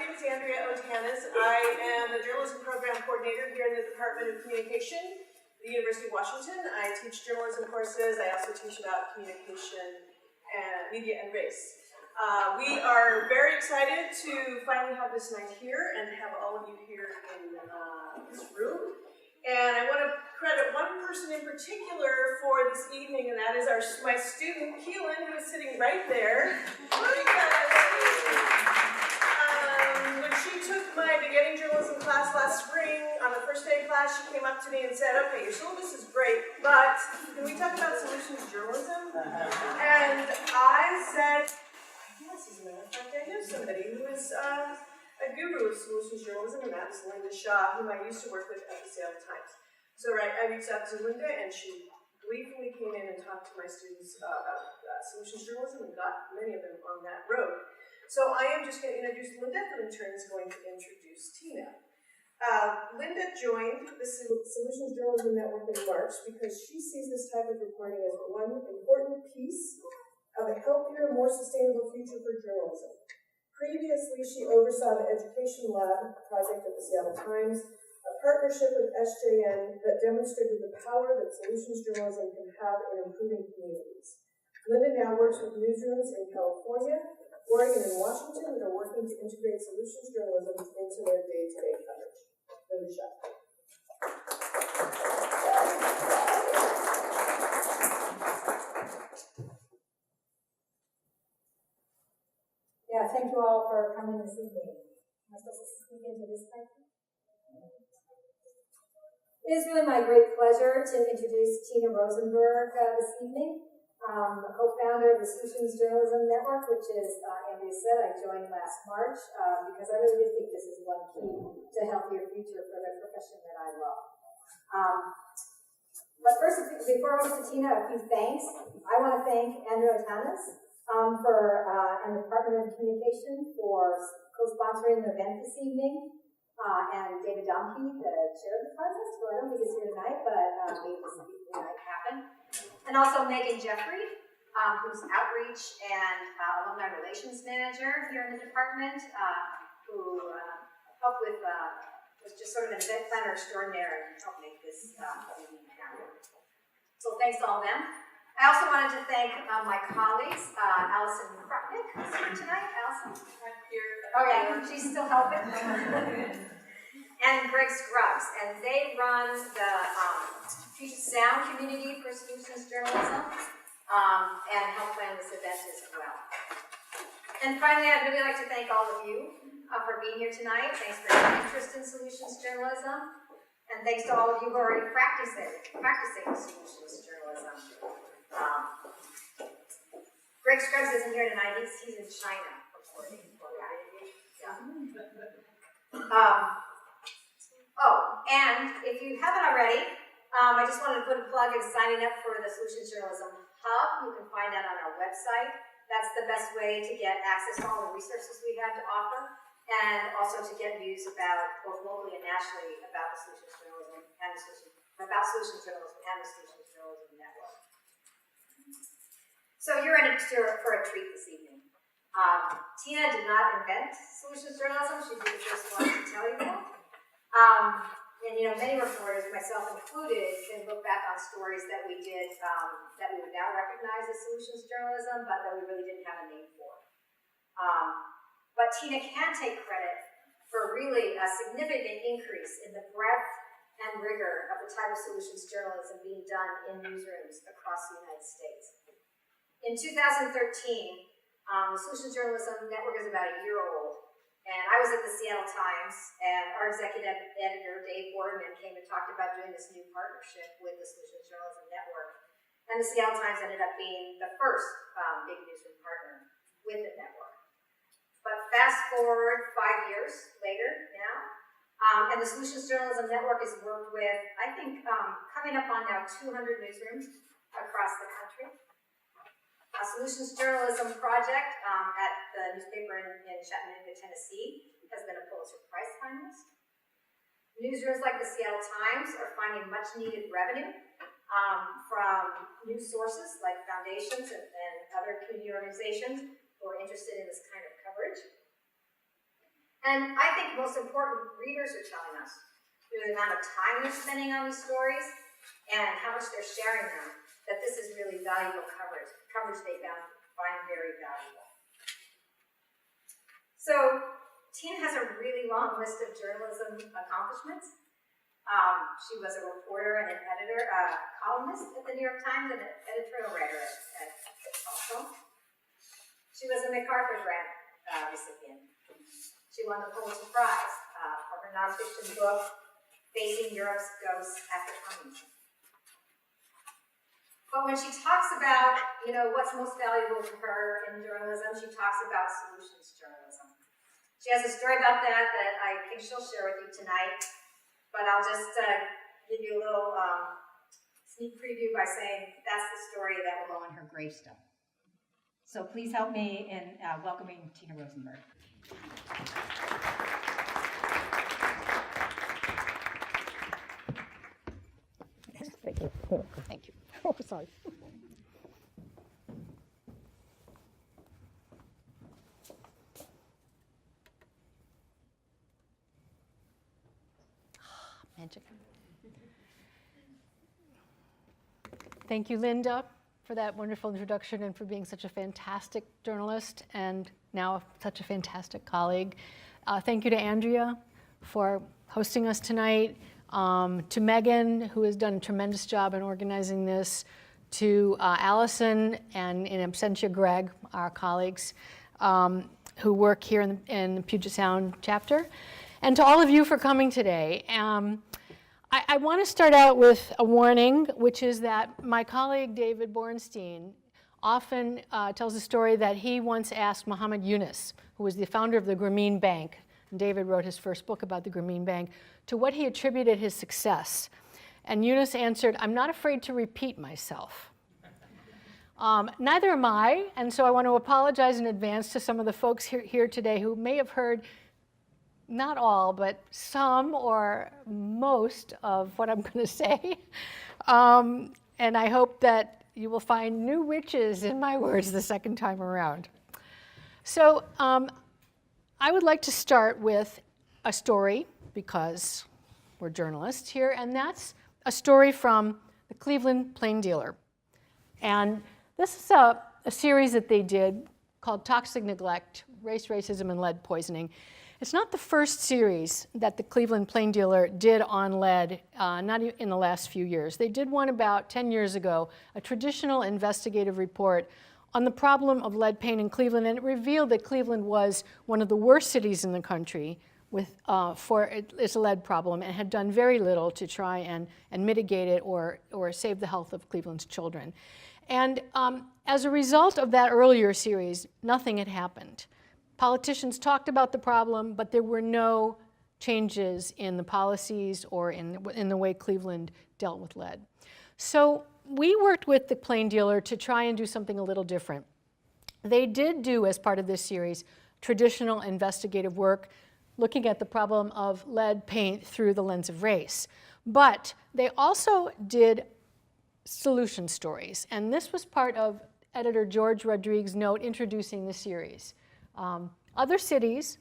name is Andrea Otanis. I am the Journalism Program Coordinator here in the Department of Communication at the University of Washington. I teach journalism courses. I also teach about communication and media and race. We are very excited to finally have this night here and to have all of you here in this room. And I want to credit one person in particular for this evening, and that is my student, Keelan, who is sitting right there. When she took my beginning journalism class last spring, on the first day of class, she came up to me and said, okay, your syllabus is great, but can we talk about solutions journalism? And I said, yes, as a matter of fact, I know somebody who is a guru of solutions journalism, and that is Linda Shaw, whom I used to work with at the Seattle Times. So I reached out to Linda, and she gleefully came in and talked to my students about solutions journalism and got many of them on that road. So I am just going to introduce Linda, who in turn is going to introduce Tina. Linda joined the Solutions Journalism Network in March because she sees this type of reporting as one important piece of a healthier, more sustainable future for journalism. Previously, she oversaw the Education Lab project at the Seattle Times, a partnership with SJN that demonstrated the power that solutions journalism can have in improving communities. Linda now works with newsrooms in California, Oregon, and Washington that are working to integrate solutions journalism into their day-to-day coverage. Linda Shaw. Yeah, thank you all for coming this evening. Am I supposed to speak into this microphone? It is really my great pleasure to introduce Tina Rosenberg this evening, co-founder of the Solutions Journalism Network, which is, Andrea said, I joined last March because I really do think this is one key to a healthier future for the profession that I love. But first, before I get to Tina, a few thanks. I want to thank Andrea Otanis and the Department of Communication for co-sponsoring the event this evening, and David Domke, the chair of the department, who I don't think is here tonight, but made this night happen. And also Megan Jeffrey, who's outreach and alumni relations manager here in the department, who helped with, was just sort of an event planner extraordinaire and helped make this evening happen. So thanks to all of them. I also wanted to thank my colleagues, Allison Krupnick, who's here tonight. Allison? I'm here. Oh yeah, she's still helping. And Greg Scruggs, and they run the Future Sound community for solutions journalism and help plan this event as well. And finally, I'd really like to thank all of you for being here tonight. Thanks for your interest in solutions journalism, and thanks to all of you who are already practicing solutions journalism. Greg Scruggs isn't here tonight. He's in China reporting. And if you haven't already, I just wanted to put a plug in signing up for the Solutions Journalism Hub. You can find that on our website. That's the best way to get access to all the resources we have to offer, and also to get news about, both locally and nationally, about the Solutions Journalism and the Solutions Journalism Network. So you're in for a treat this evening. Tina did not invent solutions journalism. She'd be the first one to tell you that. And many reporters, myself included, can look back on stories that we did that we would now recognize as solutions journalism, but that we really didn't have a name for. But Tina can take credit for really a significant increase in the breadth and rigor of the type of solutions journalism being done in newsrooms across the United States. In 2013, the Solutions Journalism Network is about a year old, and I was at the Seattle Times, and our executive editor, Dave Boardman, came and talked about doing this new partnership with the Solutions Journalism Network, and the Seattle Times ended up being the first big newsroom partner with the network. But fast forward 5 years later now, and the Solutions Journalism Network has worked with, I think, coming up on now 200 newsrooms across the country. A Solutions Journalism project at the newspaper in Chattanooga, Tennessee, has been a Pulitzer Prize finalist. Newsrooms like the Seattle Times are finding much needed revenue from news sources like foundations and other community organizations who are interested in this kind of coverage. And I think most important, readers are telling us through the amount of time they're spending on these stories and how much they're sharing them, that this is really valuable coverage they find very valuable. So Tina has a really long list of journalism accomplishments. She was a reporter and an editor, columnist at the New York Times, and an editorial writer at also. She was a MacArthur Grant recipient. She won the Pulitzer Prize for her nonfiction book, Facing Europe's Ghosts After Communism. But when she talks about, what's most valuable to her in journalism, she talks about solutions journalism. She has a story about that I think she'll share with you tonight, but I'll just give you a little sneak preview by saying that's the story that will go on her gravestone. So please help me in welcoming Tina Rosenberg. Thank you. Thank you. Oh, sorry. Magic. Thank you, Linda, for that wonderful introduction and for being such a fantastic journalist and now such a fantastic colleague. Thank you to Andrea for hosting us tonight, to Megan, who has done a tremendous job in organizing this, to Allison and in absentia Greg, our colleagues who work here in the Puget Sound chapter, and to all of you for coming today. I want to start out with a warning, which is that my colleague David Bornstein often tells a story that he once asked Muhammad Yunus, who was the founder of the Grameen Bank, and David wrote his first book about the Grameen Bank, to what he attributed his success. And Yunus answered, "I'm not afraid to repeat myself." Neither am I, and so I want to apologize in advance to some of the folks here today who may have heard not all, but some or most of what I'm going to say. And I hope that you will find new riches in my words the second time around. So I would like to start with a story, because we're journalists here, and that's a story from the Cleveland Plain Dealer. And this is a series that they did called Toxic Neglect, Race, Racism, and Lead Poisoning. It's not the first series that the Cleveland Plain Dealer did on lead, not in the last few years. They did one about 10 years ago, a traditional investigative report on the problem of lead paint in Cleveland, and it revealed that Cleveland was one of the worst cities in the country for its lead problem, and had done very little to try and mitigate it or save the health of Cleveland's children. And as a result of that earlier series, nothing had happened. Politicians talked about the problem, but there were no changes in the policies or in the way Cleveland dealt with lead. So we worked with the Plain Dealer to try and do something a little different. They did do, as part of this series, traditional investigative work, looking at the problem of lead paint through the lens of race. But they also did solution stories, and this was part of editor George Rodriguez's note introducing the series. Other cities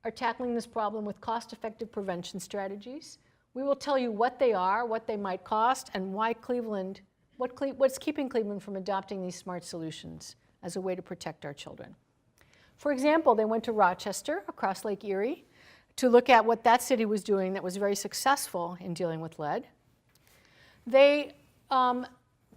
are tackling this problem with cost-effective prevention strategies. We will tell you what they are, what they might cost, and why what's keeping Cleveland from adopting these smart solutions as a way to protect our children. For example, they went to Rochester, across Lake Erie, to look at what that city was doing that was very successful in dealing with lead. They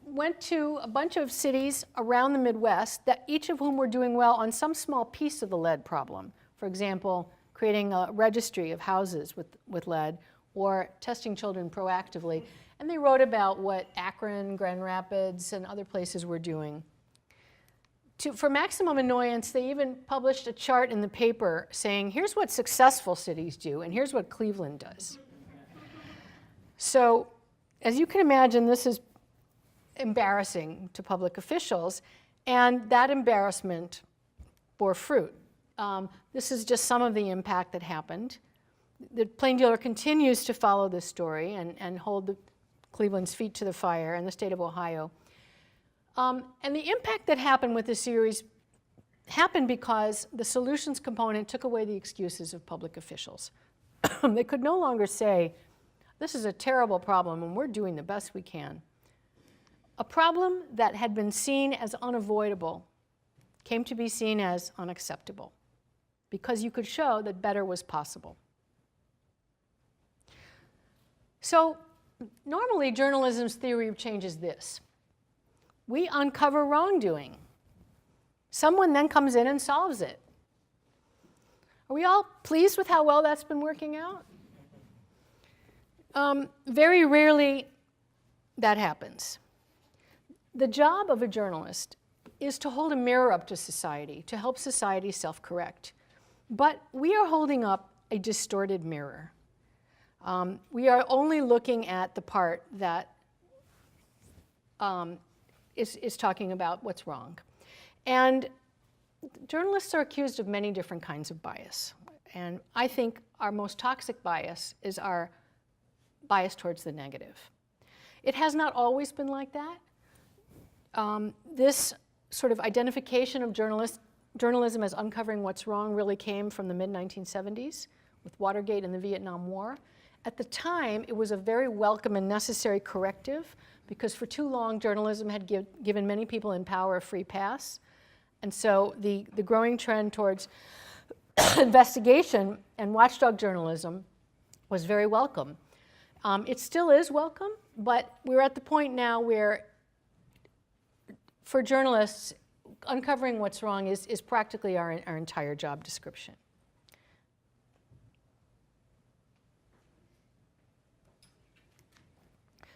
went to a bunch of cities around the Midwest, that each of whom were doing well on some small piece of the lead problem. For example, creating a registry of houses with lead, or testing children proactively. And they wrote about what Akron, Grand Rapids, and other places were doing. For maximum annoyance, they even published a chart in the paper saying, here's what successful cities do, and here's what Cleveland does. So, as you can imagine, this is embarrassing to public officials, and that embarrassment bore fruit. This is just some of the impact that happened. The Plain Dealer continues to follow this story and hold Cleveland's feet to the fire, and the state of Ohio. And the impact that happened with the series happened because the solutions component took away the excuses of public officials. They could no longer say, this is a terrible problem and we're doing the best we can. A problem that had been seen as unavoidable came to be seen as unacceptable because you could show that better was possible. So normally journalism's theory of change is this. We uncover wrongdoing. Someone then comes in and solves it. Are we all pleased with how well that's been working out? Very rarely that happens. The job of a journalist is to hold a mirror up to society, to help society self-correct. But we are holding up a distorted mirror. We are only looking at the part that is talking about what's wrong. And journalists are accused of many different kinds of bias. And I think our most toxic bias is our bias towards the negative. It has not always been like that. This sort of identification of journalism as uncovering what's wrong really came from the mid-1970s with Watergate and the Vietnam War. At the time, it was a very welcome and necessary corrective because for too long, journalism had given many people in power a free pass. And so the growing trend towards investigation and watchdog journalism was very welcome. It still is welcome, but we're at the point now where for journalists, uncovering what's wrong is practically our entire job description.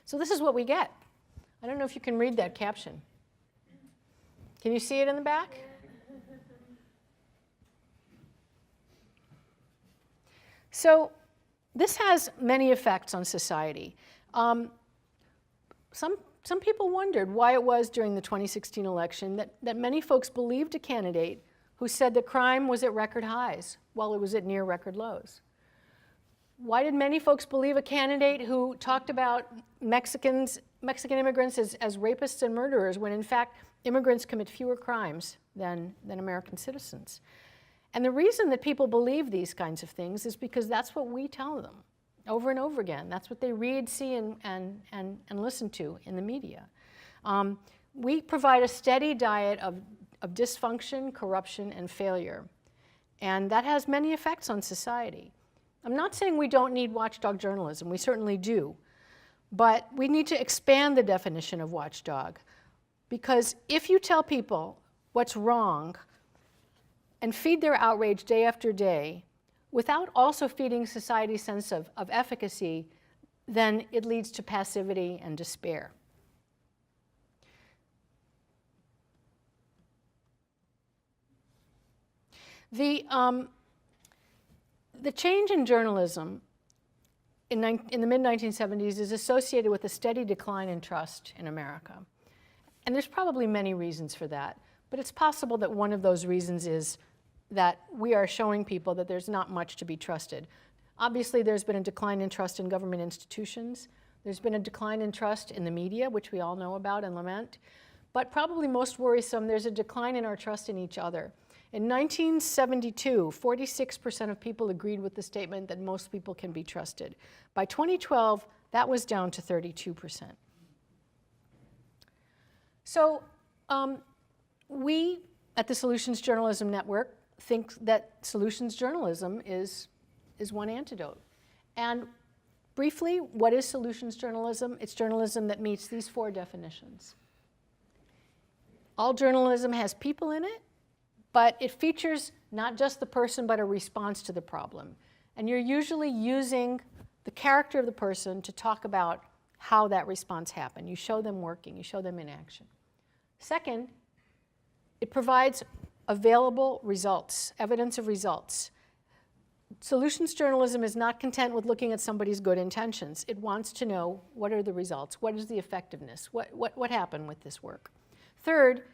So this is what we get. I don't know if you can read that caption. Can you see it in the back? So this has many effects on society. Some people wondered why it was during the 2016 election that many folks believed a candidate who said that crime was at record highs while it was at near record lows. Why did many folks believe a candidate who talked about Mexican immigrants as rapists and murderers when in fact immigrants commit fewer crimes than American citizens? And the reason that people believe these kinds of things is because that's what we tell them over and over again. That's what they read, see, and listen to in the media. We provide a steady diet of dysfunction, corruption, and failure. And that has many effects on society. I'm not saying we don't need watchdog journalism. We certainly do. But we need to expand the definition of watchdog. Because if you tell people what's wrong and feed their outrage day after day, without also feeding society's sense of efficacy, then it leads to passivity and despair. The change in journalism in the mid-1970s is associated with a steady decline in trust in America. And there's probably many reasons for that, but it's possible that one of those reasons is that we are showing people that there's not much to be trusted. Obviously, there's been a decline in trust in government institutions. There's been a decline in trust in the media, which we all know about and lament. But probably most worrisome, there's a decline in our trust in each other. In 1972, 46% of people agreed with the statement that most people can be trusted. By 2012, that was down to 32%. So we at the Solutions Journalism Network think that solutions journalism is one antidote. And briefly, what is solutions journalism? It's journalism that meets these 4 definitions. All journalism has people in it, but it features not just the person, but a response to the problem. And you're usually using the character of the person to talk about how that response happened. You show them working, you show them in action. Second, it provides available results, evidence of results. Solutions journalism is not content with looking at somebody's good intentions. It wants to know what are the results, what is the effectiveness, what happened with this work. Third,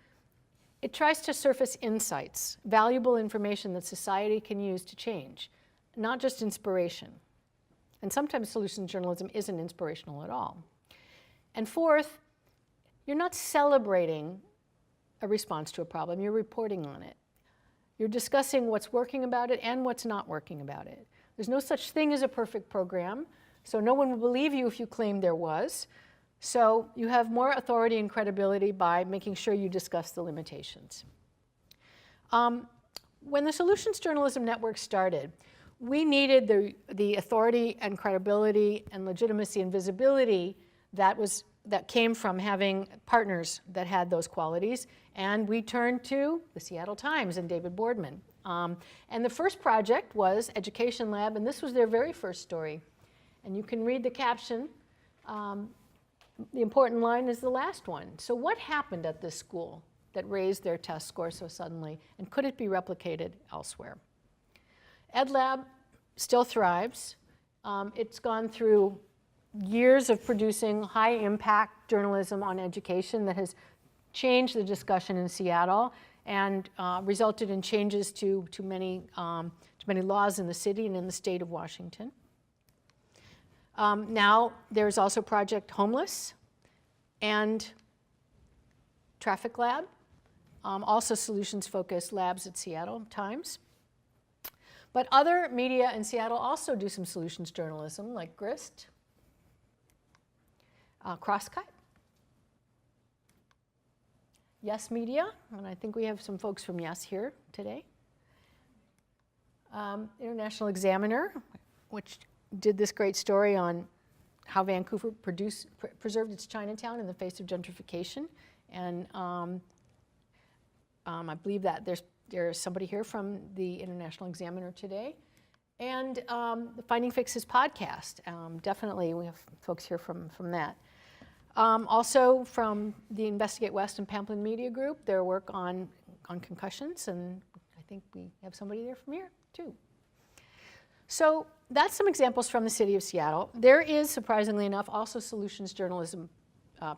it tries to surface insights, valuable information that society can use to change, not just inspiration. And sometimes solutions journalism isn't inspirational at all. And fourth, you're not celebrating a response to a problem, you're reporting on it. You're discussing what's working about it and what's not working about it. There's no such thing as a perfect program, so no one will believe you if you claim there was. So you have more authority and credibility by making sure you discuss the limitations. When the Solutions Journalism Network started, we needed the authority and credibility and legitimacy and visibility that came from having partners that had those qualities, and we turned to the Seattle Times and David Boardman. And the first project was Education Lab, and this was their very first story. And you can read the caption. The important line is the last one. So what happened at this school that raised their test score so suddenly, and could it be replicated elsewhere? EdLab still thrives. It's gone through years of producing high-impact journalism on education that has changed the discussion in Seattle and resulted in changes to many laws in the city and in the state of Washington. Now there's also Project Homeless and Traffic Lab, also solutions-focused labs at Seattle Times. But other media in Seattle also do some solutions journalism, like Grist, Crosscut, Yes Media, and I think we have some folks from Yes here today. International Examiner, which did this great story on how Vancouver preserved its Chinatown in the face of gentrification. And I believe that there's somebody here from the International Examiner today. And the Finding Fixes podcast, definitely we have folks here from that. Also from the Investigate West and Pamplin Media Group, their work on concussions, and I think we have somebody there from here too. So that's some examples from the city of Seattle. There is, surprisingly enough, also solutions journalism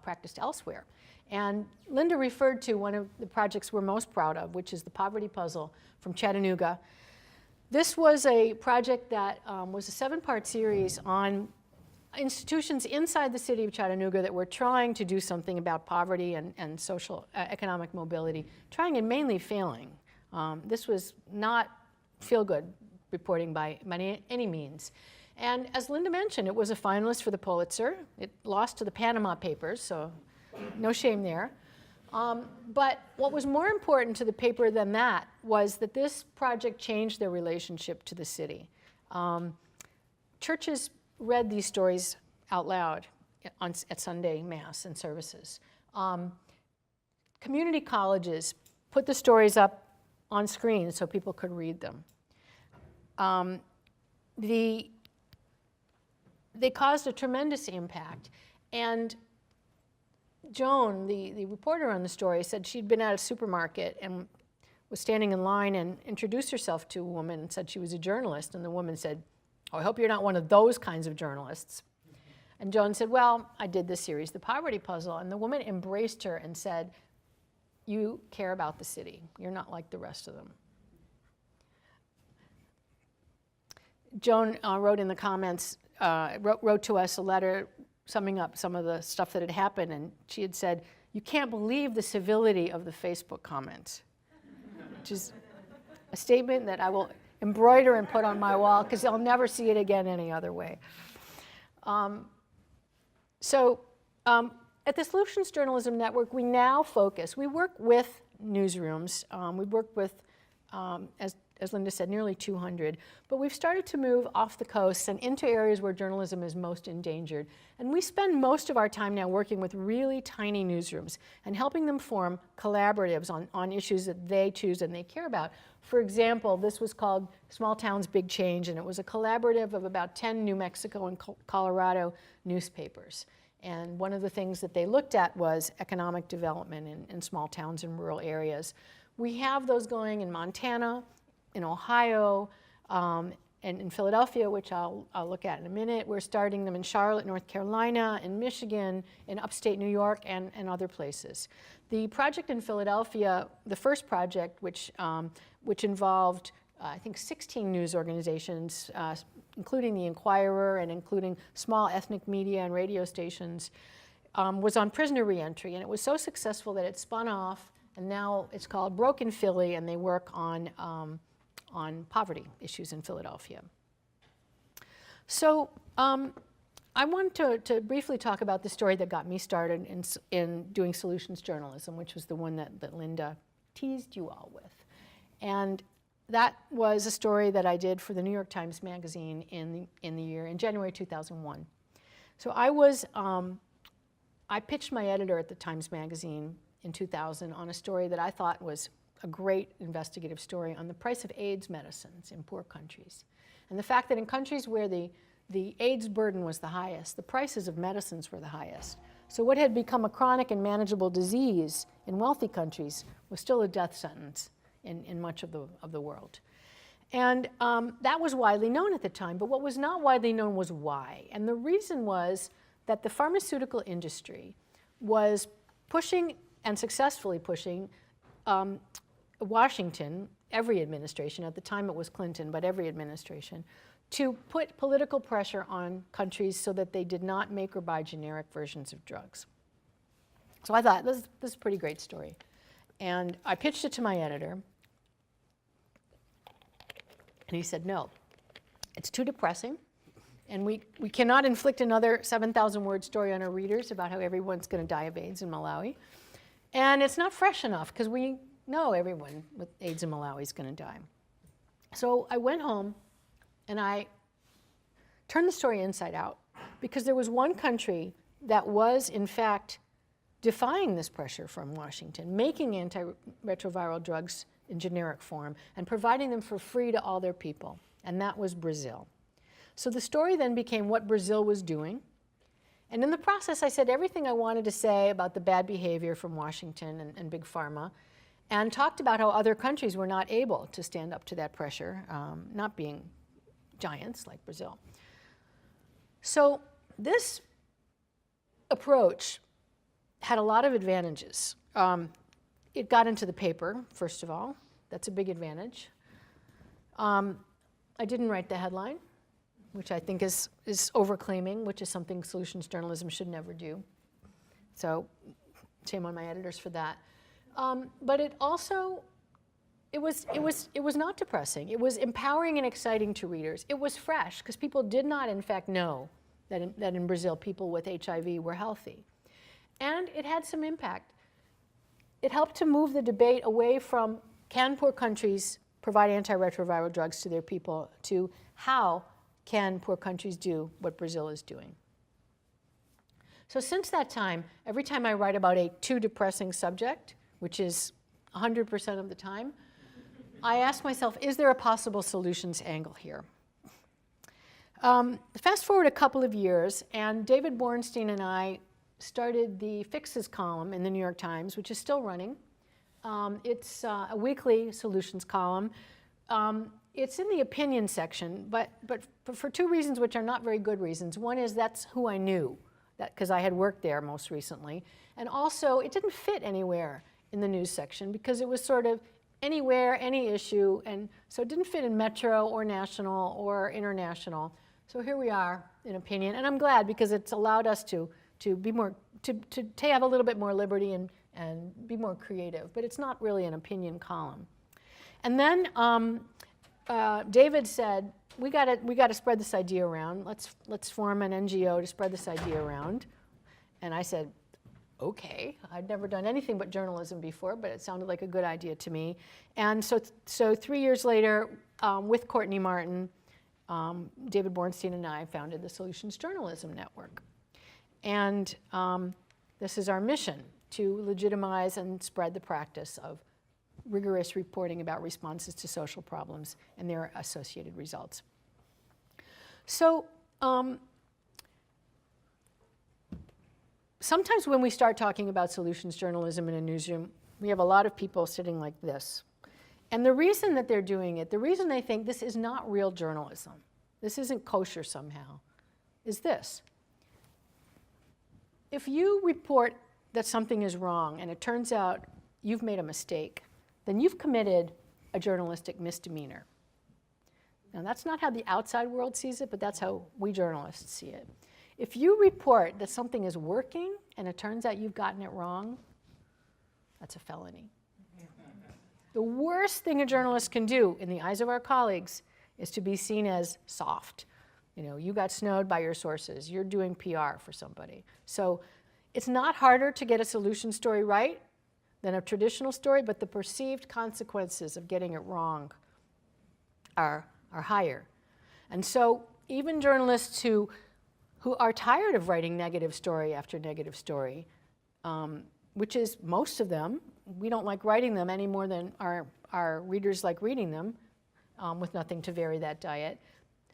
practiced elsewhere. And Linda referred to one of the projects we're most proud of, which is the Poverty Puzzle from Chattanooga. This was a project that was a 7-part series on institutions inside the city of Chattanooga that were trying to do something about poverty and social economic mobility, trying and mainly failing. This was not feel-good reporting by any means. And as Linda mentioned, it was a finalist for the Pulitzer. It lost to the Panama Papers, so no shame there. But what was more important to the paper than that was that this project changed their relationship to the city. Churches read these stories out loud at Sunday Mass and services. Community colleges put the stories up on screen so people could read them. They caused a tremendous impact. And Joan, the reporter on the story, said she'd been at a supermarket and was standing in line and introduced herself to a woman and said she was a journalist. And the woman said, "Oh, I hope you're not one of those kinds of journalists." And Joan said, "Well, I did this series, The Poverty Puzzle." And the woman embraced her and said, "You care about the city. You're not like the rest of them." Joan wrote in the comments, wrote to us a letter summing up some of the stuff that had happened, and she had said, "You can't believe the civility of the Facebook comments," which is a statement that I will embroider and put on my wall because I'll never see it again any other way. At the Solutions Journalism Network, we now focus. We work with newsrooms. We work with, as Linda said, nearly 200. But we've started to move off the coast and into areas where journalism is most endangered. And we spend most of our time now working with really tiny newsrooms and helping them form collaboratives on issues that they choose and they care about. For example, this was called Small Towns, Big Change, and it was a collaborative of about 10 New Mexico and Colorado newspapers. And one of the things that they looked at was economic development in small towns and rural areas. We have those going in Montana, in Ohio, and in Philadelphia, which I'll look at in a minute. We're starting them in Charlotte, North Carolina, in Michigan, in upstate New York, and other places. The project in Philadelphia, the first project, which involved, I think, 16 news organizations, including the Inquirer and including small ethnic media and radio stations, was on prisoner reentry. And it was so successful that it spun off And now it's called Broken Philly, and they work on poverty issues in Philadelphia. So I want to briefly talk about the story that got me started in doing solutions journalism, which was the one that Linda teased you all with. And that was a story that I did for the New York Times Magazine in January 2001. So I pitched my editor at the Times Magazine in 2000 on a story that I thought was a great investigative story on the price of AIDS medicines in poor countries. And the fact that in countries where the AIDS burden was the highest, the prices of medicines were the highest. So what had become a chronic and manageable disease in wealthy countries was still a death sentence in much of the world. And that was widely known at the time, but what was not widely known was why. And the reason was that the pharmaceutical industry was pushing, and successfully pushing, Washington, every administration, at the time it was Clinton, but every administration, to put political pressure on countries so that they did not make or buy generic versions of drugs. So I thought, this is a pretty great story. And I pitched it to my editor, and he said, no, it's too depressing, and we cannot inflict another 7,000-word story on our readers about how everyone's going to die of AIDS in Malawi. And it's not fresh enough, because we know everyone with AIDS in Malawi is going to die. So I went home, and I turned the story inside out, because there was one country that was, in fact, defying this pressure from Washington, making antiretroviral drugs in generic form, and providing them for free to all their people, and that was Brazil. So the story then became what Brazil was doing, and in the process I said everything I wanted to say about the bad behavior from Washington and Big Pharma, and talked about how other countries were not able to stand up to that pressure, not being giants like Brazil. So this approach had a lot of advantages. It got into the paper, first of all. That's a big advantage. I didn't write the headline, which I think is overclaiming, which is something solutions journalism should never do. So shame on my editors for that. But it also, it was not depressing. It was empowering and exciting to readers. It was fresh, because people did not, in fact, know that in Brazil people with HIV were healthy. And it had some impact. It helped to move the debate away from, can poor countries provide antiretroviral drugs to their people, to how can poor countries do what Brazil is doing. So since that time, every time I write about a too depressing subject, which is 100% of the time, I ask myself, is there a possible solutions angle here? Fast forward a couple of years, and David Bornstein and I started the Fixes column in the New York Times, which is still running. It's a weekly solutions column. It's in the opinion section, but for two reasons which are not very good reasons. One is that's who I knew, because I had worked there most recently. And also, it didn't fit anywhere in the news section, because it was sort of anywhere, any issue, and so it didn't fit in Metro or National or International. So here we are in opinion, and I'm glad, because it's allowed us to be more, to have a little bit more liberty and be more creative, but it's not really an opinion column. And then David said, we got to spread this idea around. Let's form an NGO to spread this idea around. And I said, okay. I'd never done anything but journalism before, but it sounded like a good idea to me. And so 3 years later, with Courtney Martin, David Bornstein and I founded the Solutions Journalism Network. And this is our mission, to legitimize and spread the practice of rigorous reporting about responses to social problems and their associated results. So sometimes when we start talking about solutions journalism in a newsroom, we have a lot of people sitting like this. And the reason that they're doing it, the reason they think this is not real journalism, this isn't kosher somehow, is this. If you report that something is wrong and it turns out you've made a mistake, then you've committed a journalistic misdemeanor. Now, that's not how the outside world sees it, but that's how we journalists see it. If you report that something is working and it turns out you've gotten it wrong, that's a felony. The worst thing a journalist can do in the eyes of our colleagues is to be seen as soft. You know, you got snowed by your sources. You're doing PR for somebody. So it's not harder to get a solution story right than a traditional story, but the perceived consequences of getting it wrong are higher. And so even journalists who are tired of writing negative story after negative story, which is most of them, we don't like writing them any more than our readers like reading them, with nothing to vary that diet.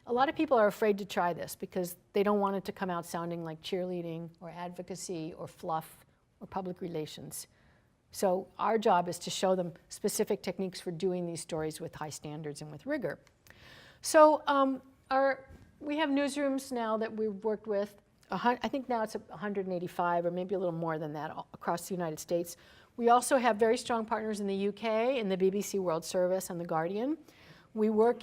A lot of people are afraid to try this because they don't want it to come out sounding like cheerleading or advocacy or fluff or public relations. So our job is to show them specific techniques for doing these stories with high standards and with rigor. So we have newsrooms now that we've worked with. I think now it's 185 or maybe a little more than that across the United States. We also have very strong partners in the UK, in the BBC World Service and The Guardian. We work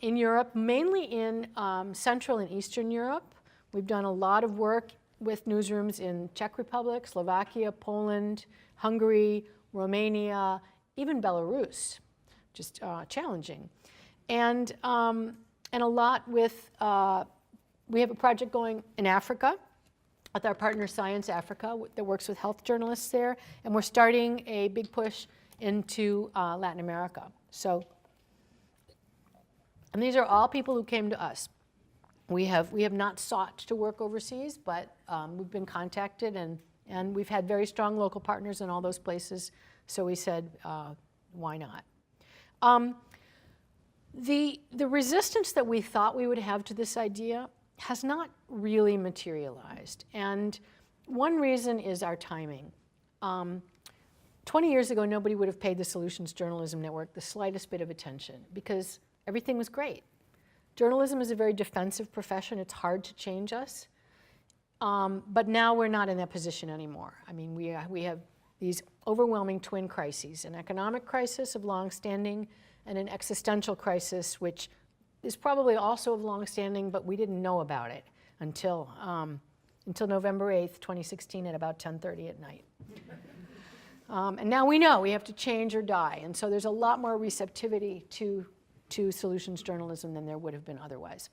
in Europe, mainly in Central and Eastern Europe. We've done a lot of work with newsrooms in Czech Republic, Slovakia, Poland, Hungary, Romania, even Belarus, just challenging. And a lot with, we have a project going in Africa with our partner Science Africa that works with health journalists there, and we're starting a big push into Latin America. So, and these are all people who came to us. We have not sought to work overseas, but we've been contacted, and we've had very strong local partners in all those places, so we said, why not? The resistance that we thought we would have to this idea has not really materialized, and one reason is our timing. 20 years ago, nobody would have paid the Solutions Journalism Network the slightest bit of attention because everything was great. Journalism is a very defensive profession. It's hard to change us. But now we're not in that position anymore. I mean, we have these overwhelming twin crises, an economic crisis of longstanding and an existential crisis, which is probably also of longstanding, but we didn't know about it until November 8th, 2016 at about 10:30 at night. And now we know we have to change or die. And so there's a lot more receptivity to solutions journalism than there would have been otherwise.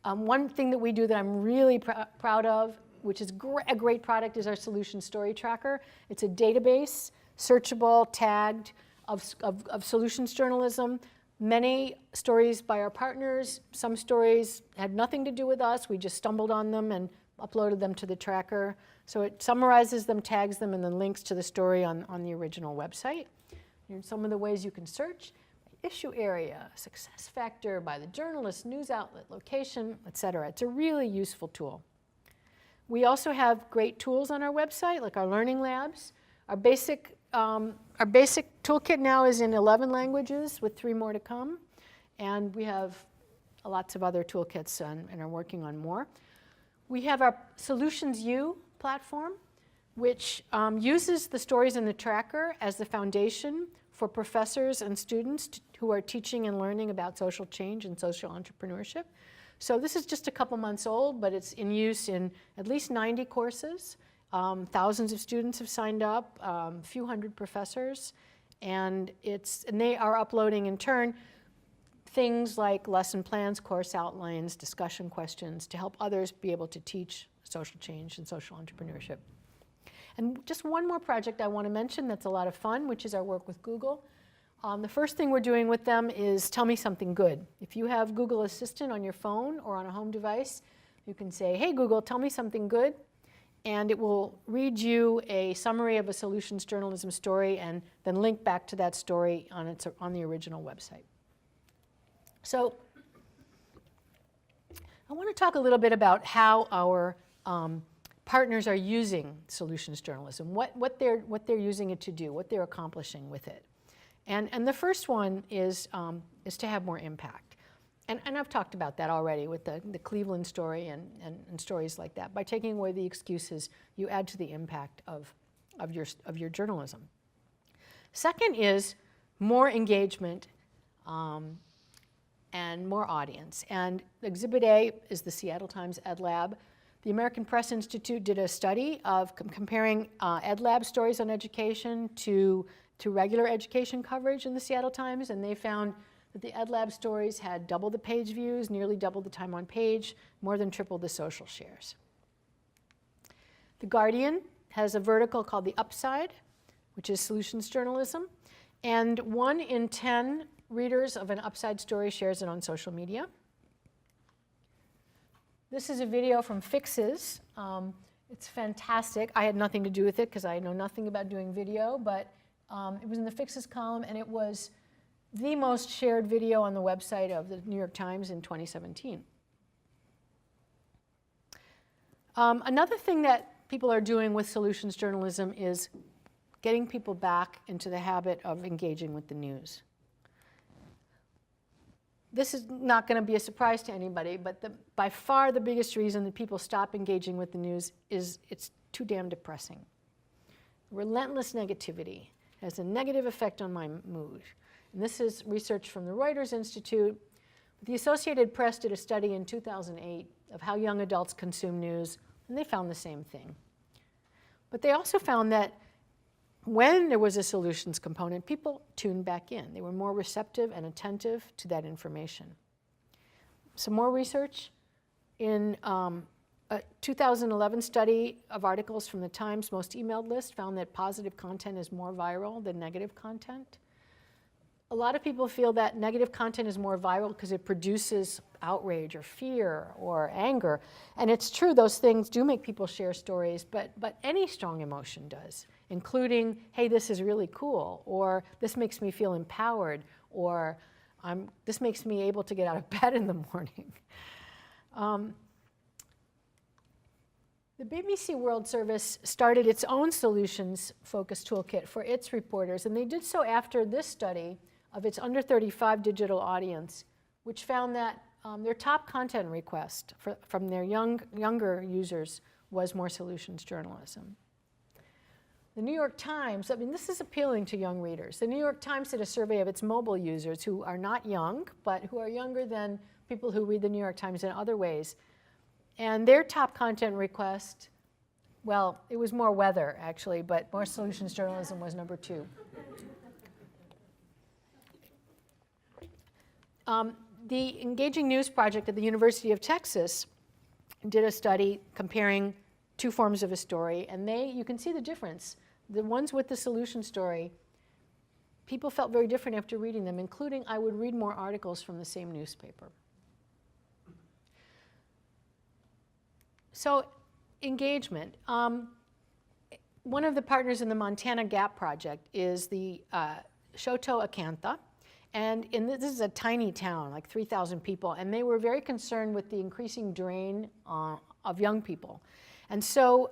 One thing that we do that I'm really proud of, which is a great product, is our Solution Story Tracker. It's a database, searchable, tagged, of solutions journalism. Many stories by our partners. Some stories had nothing to do with us. We just stumbled on them and uploaded them to the tracker. So it summarizes them, tags them, and then links to the story on the original website. Here's some of the ways you can search. Issue area, success factor, by the journalist, news outlet, location, etc. It's a really useful tool. We also have great tools on our website, like our learning labs. Our basic toolkit now is in 11 languages, with 3 more to come. And we have lots of other toolkits and are working on more. We have our Solutions U platform, which uses the stories in the tracker as the foundation for professors and students who are teaching and learning about social change and social entrepreneurship. So this is just a couple months old, but it's in use in at least 90 courses. Thousands of students have signed up, a few hundred professors, and they are uploading in turn things like lesson plans, course outlines, discussion questions to help others be able to teach social change and social entrepreneurship. And just one more project I want to mention that's a lot of fun, which is our work with Google. The first thing we're doing with them is tell me something good. If you have Google Assistant on your phone or on a home device, you can say, hey Google, tell me something good, and it will read you a summary of a solutions journalism story and then link back to that story on the original website. So I want to talk a little bit about how our partners are using solutions journalism, what they're using it to do, what they're accomplishing with it. And the first one is to have more impact. And I've talked about that already with the Cleveland story and stories like that. By taking away the excuses, you add to the impact of your journalism. Second is more engagement and more audience. And Exhibit A is the Seattle Times Ed Lab. The American Press Institute did a study of comparing EdLab stories on education to regular education coverage in the Seattle Times, and they found that the EdLab stories had double the page views, nearly double the time on page, more than triple the social shares. The Guardian has a vertical called The Upside, which is solutions journalism, and 1 in 10 readers of an Upside story shares it on social media. This is a video from Fixes. It's fantastic. I had nothing to do with it because I know nothing about doing video, but it was in the Fixes column, and it was the most shared video on the website of the New York Times in 2017. Another thing that people are doing with solutions journalism is getting people back into the habit of engaging with the news. This is not going to be a surprise to anybody, but by far the biggest reason that people stop engaging with the news is it's too damn depressing. Relentless negativity has a negative effect on my mood. And this is research from the Reuters Institute. The Associated Press did a study in 2008 of how young adults consume news, and they found the same thing. But they also found that when there was a solutions component, people tuned back in. They were more receptive and attentive to that information. Some more research. In a 2011 study of articles from the Times Most Emailed list found that positive content is more viral than negative content. A lot of people feel that negative content is more viral because it produces outrage or fear or anger. And it's true, those things do make people share stories, but any strong emotion does, including, hey, this is really cool, or this makes me feel empowered, or this makes me able to get out of bed in the morning. The BBC World Service started its own solutions-focused toolkit for its reporters, and they did so after this study of its under 35 digital audience, which found that their top content request from their younger users was more solutions journalism. The New York Times, I mean, this is appealing to young readers. The New York Times did a survey of its mobile users who are not young, but who are younger than people who read the New York Times in other ways. And their top content request, well, it was more weather, actually, but more solutions journalism was number 2. The Engaging News Project at the University of Texas did a study comparing 2 forms of a story, and you can see the difference. The ones with the solution story, people felt very different after reading them, including I would read more articles from the same newspaper. So, engagement. One of the partners in the Montana Gap project is the Shoto Montana. And this is a tiny town, like 3,000 people, and they were very concerned with the increasing drain of young people. And so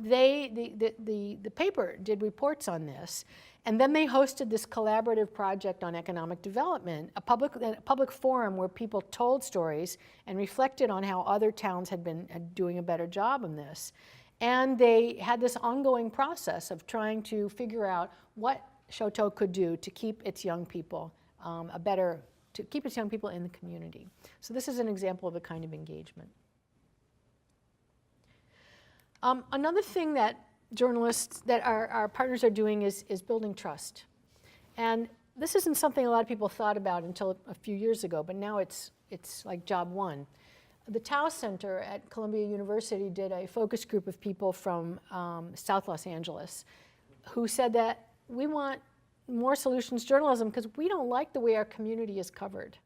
the paper did reports on this, and then they hosted this collaborative project on economic development, a public forum where people told stories and reflected on how other towns had been doing a better job on this. And they had this ongoing process of trying to figure out what Shoto could do to keep its young people to keep its young people in the community. So this is an example of a kind of engagement. Another thing that journalists, that our partners are doing is building trust. And this isn't something a lot of people thought about until a few years ago, but now it's like job one. The Tao Center at Columbia University did a focus group of people from South Los Angeles who said that we want more solutions journalism because we don't like the way our community is covered.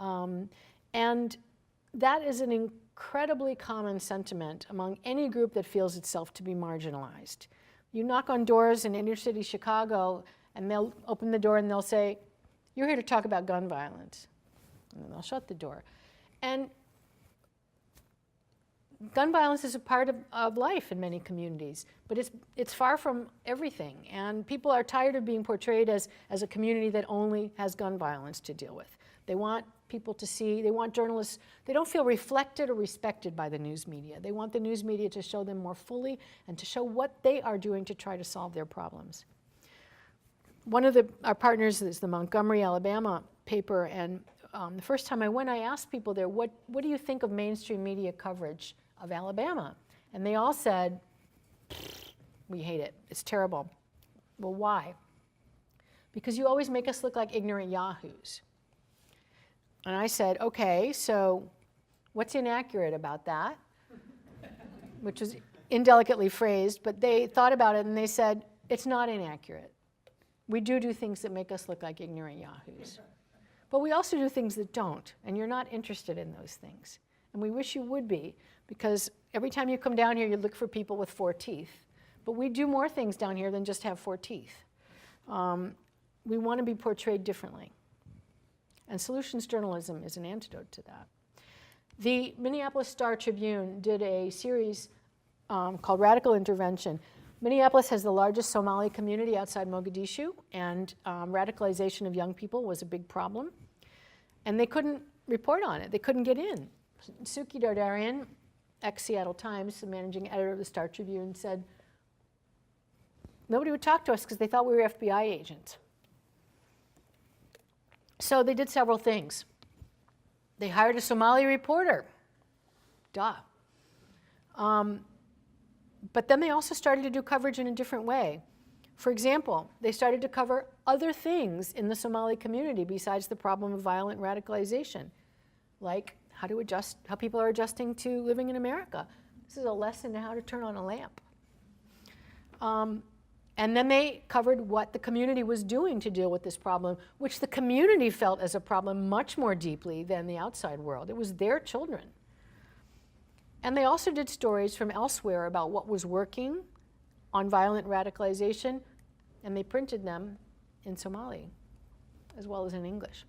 And that is an incredibly common sentiment among any group that feels itself to be marginalized. You knock on doors in inner city Chicago and they'll open the door and they'll say, you're here to talk about gun violence. And then they'll shut the door. And gun violence is a part of life in many communities, but it's far from everything. And people are tired of being portrayed as a community that only has gun violence to deal with. They want people to see, they want journalists, they don't feel reflected or respected by the news media. They want the news media to show them more fully and to show what they are doing to try to solve their problems. One of our partners is the Montgomery, Alabama paper, and the first time I went, I asked people there, what do you think of mainstream media coverage of Alabama. And they all said, we hate it. It's terrible. Well, why? Because you always make us look like ignorant yahoos. And I said, okay, so what's inaccurate about that? Which was indelicately phrased, but they thought about it and they said, it's not inaccurate. We do things that make us look like ignorant yahoos. But we also do things that don't, and you're not interested in those things. And we wish you would be, because every time you come down here, you look for people with 4 teeth. But we do more things down here than just have 4 teeth. We want to be portrayed differently. And solutions journalism is an antidote to that. The Minneapolis Star-Tribune did a series called Radical Intervention. Minneapolis has the largest Somali community outside Mogadishu, and radicalization of young people was a big problem. And they couldn't report on it. They couldn't get in. Suki Dardarian, ex-Seattle Times, the managing editor of the Star-Tribune, said, nobody would talk to us because they thought we were FBI agents. So they did several things. They hired a Somali reporter. Duh. But then they also started to do coverage in a different way. For example, they started to cover other things in the Somali community besides the problem of violent radicalization, like how people are adjusting to living in America. This is a lesson in how to turn on a lamp. And then they covered what the community was doing to deal with this problem, which the community felt as a problem much more deeply than the outside world. It was their children. And they also did stories from elsewhere about what was working on violent radicalization, and they printed them in Somali as well as in English.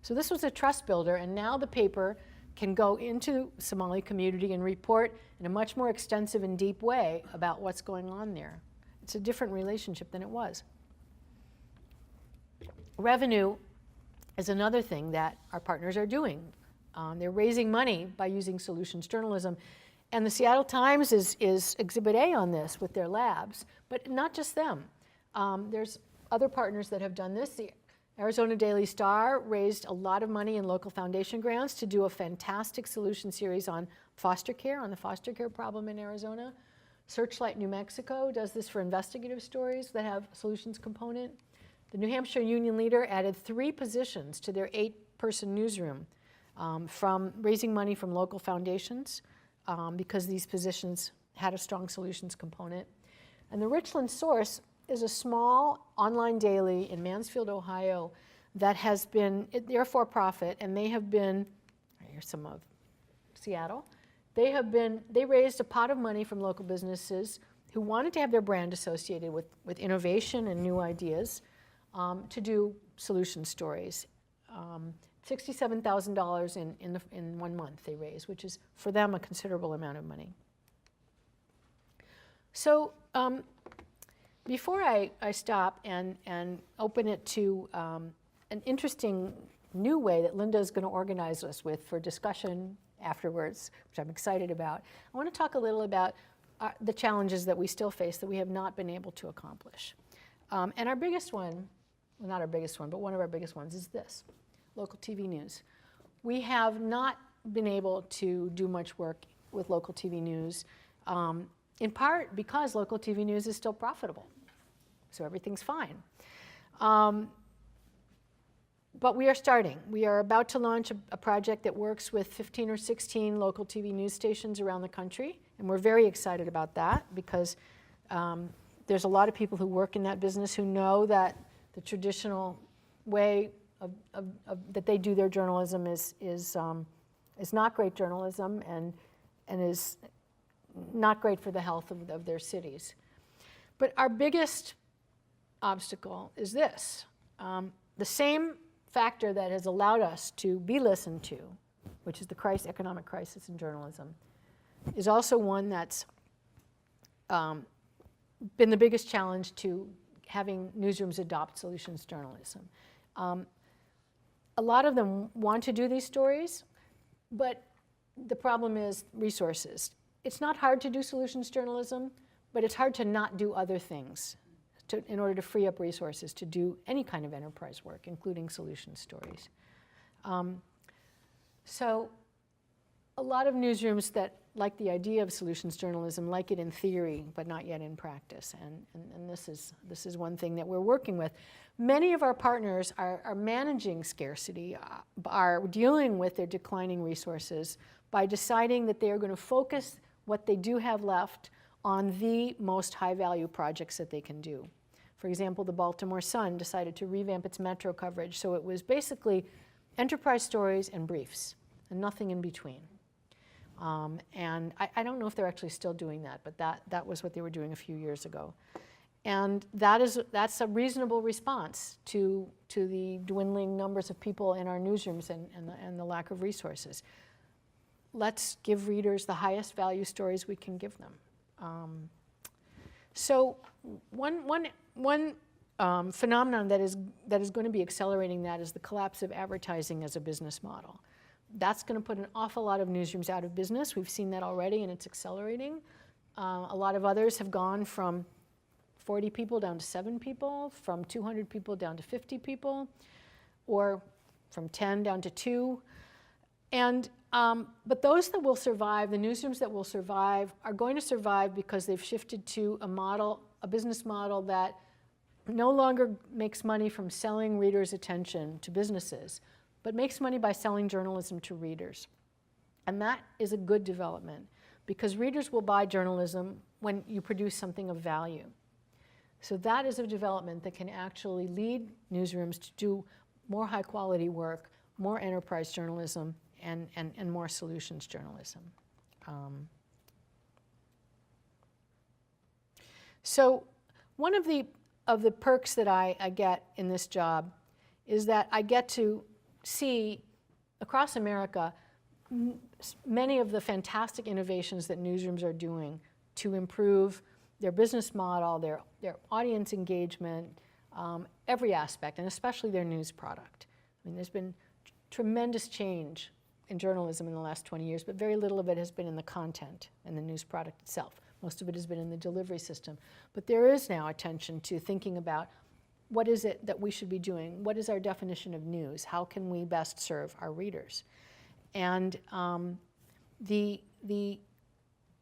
So this was a trust builder, and now the paper can go into the Somali community and report in a much more extensive and deep way about what's going on there. It's a different relationship than it was. Revenue is another thing that our partners are doing. They're raising money by using solutions journalism. And the Seattle Times is Exhibit A on this with their labs, but not just them. There's other partners that have done this. The Arizona Daily Star raised a lot of money in local foundation grants to do a fantastic solution series on foster care, on the foster care problem in Arizona. Searchlight New Mexico does this for investigative stories that have solutions component. The New Hampshire Union Leader added 3 positions to their 8-person newsroom from raising money from local foundations because these positions had a strong solutions component. And the Richland Source is a small online daily in Mansfield, Ohio that has been, they're for-profit, and they have been, here's some of Seattle, they raised a pot of money from local businesses who wanted to have their brand associated with innovation and new ideas to do solution stories. $67,000 in 1 month they raised, which is for them a considerable amount of money. So before I stop and open it to an interesting new way that Linda is going to organize us with for discussion afterwards, which I'm excited about, I want to talk a little about the challenges that we still face that we have not been able to accomplish. And our biggest one, well, not our biggest one, but one of our biggest ones is this: local TV news. We have not been able to do much work with local TV news, in part because local TV news is still profitable. So everything's fine. But we are starting. We are about to launch a project that works with 15 or 16 local TV news stations around the country. And we're very excited about that because there's a lot of people who work in that business who know that the traditional way that they do their journalism is not great journalism and is not great for the health of their cities. But our biggest obstacle is this. The same factor that has allowed us to be listened to, which is the economic crisis in journalism, is also one that's been the biggest challenge to having newsrooms adopt solutions journalism. A lot of them want to do these stories, but the problem is resources. It's not hard to do solutions journalism, but it's hard to not do other things in order to free up resources to do any kind of enterprise work, including solution stories. So a lot of newsrooms that like the idea of solutions journalism like it in theory, but not yet in practice. And this is one thing that we're working with. Many of our partners are managing scarcity, are dealing with their declining resources by deciding that they are going to focus what they do have left on the most high-value projects that they can do. For example, the Baltimore Sun decided to revamp its metro coverage, so it was basically enterprise stories and briefs, and nothing in between. And I don't know if they're actually still doing that, but that was what they were doing a few years ago. And that's a reasonable response to the dwindling numbers of people in our newsrooms and the lack of resources. Let's give readers the highest value stories we can give them. So one phenomenon that is going to be accelerating that is the collapse of advertising as a business model. That's going to put an awful lot of newsrooms out of business. We've seen that already, and it's accelerating. A lot of others have gone from 40 people down to 7 people, from 200 people down to 50 people, or from 10 down to 2. And, but those that will survive, the newsrooms that will survive, are going to survive because they've shifted to a business model that no longer makes money from selling readers' attention to businesses, but makes money by selling journalism to readers. And that is a good development, because readers will buy journalism when you produce something of value. So that is a development that can actually lead newsrooms to do more high-quality work, more enterprise journalism, and more solutions journalism. So one of the perks that I get in this job is that I get to see across America many of the fantastic innovations that newsrooms are doing to improve their business model, their audience engagement, every aspect, and especially their news product. I mean, there's been tremendous change in journalism in the last 20 years, but very little of it has been in the content and the news product itself. Most of it has been in the delivery system. But there is now attention to thinking about what is it that we should be doing? What is our definition of news? How can we best serve our readers? And the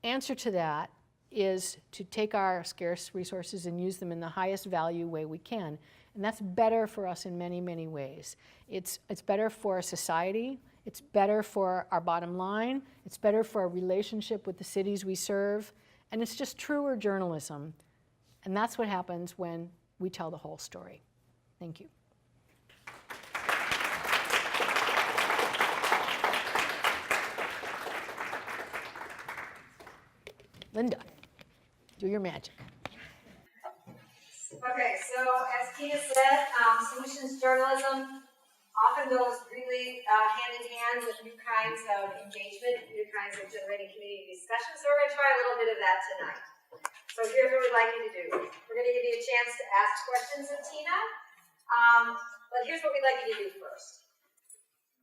answer to that is to take our scarce resources and use them in the highest value way we can. And that's better for us in many, many ways. It's better for society. It's better for our bottom line. It's better for our relationship with the cities we serve. And it's just truer journalism. And that's what happens when we tell the whole story. Thank you. Linda, do your magic. Okay, so as Tina said, solutions journalism often goes really hand in hand with new kinds of engagement, new kinds of generating community discussion. So we're going to try a little bit of that tonight. So here's what we'd like you to do. We're going to give you a chance to ask questions of Tina. But here's what we'd like you to do first.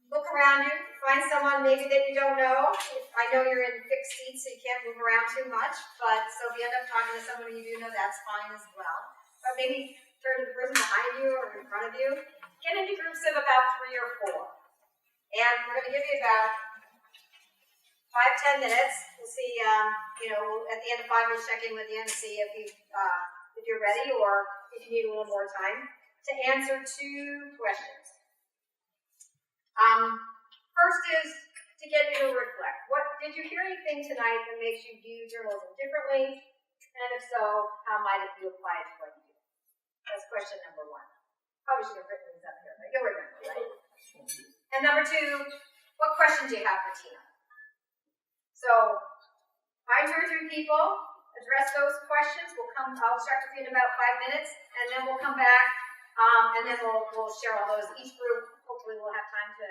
Look around you, find someone maybe that you don't know. I know you're in fixed seats, so you can't move around too much, but so if you end up talking to someone you do know, that's fine as well. But maybe turn to the person behind you or in front of you. Get into groups of about 3 or 4. And we're going to give you about 5-10 minutes. We'll see, at the end of 5, we'll check in with you and see if you're ready or if you need a little more time to answer 2 questions. First is to get you to reflect. Did you hear anything tonight that makes you view journalism differently? And if so, how might it be applied to what you do? That's question number 1. Probably should have written these up here, but you'll remember, right? And number 2, what questions do you have for Tina? So, find 2 or 3 people, address those questions. I'll check with you in about 5 minutes, and then we'll come back, and then we'll share all those. Each group, hopefully we'll have time for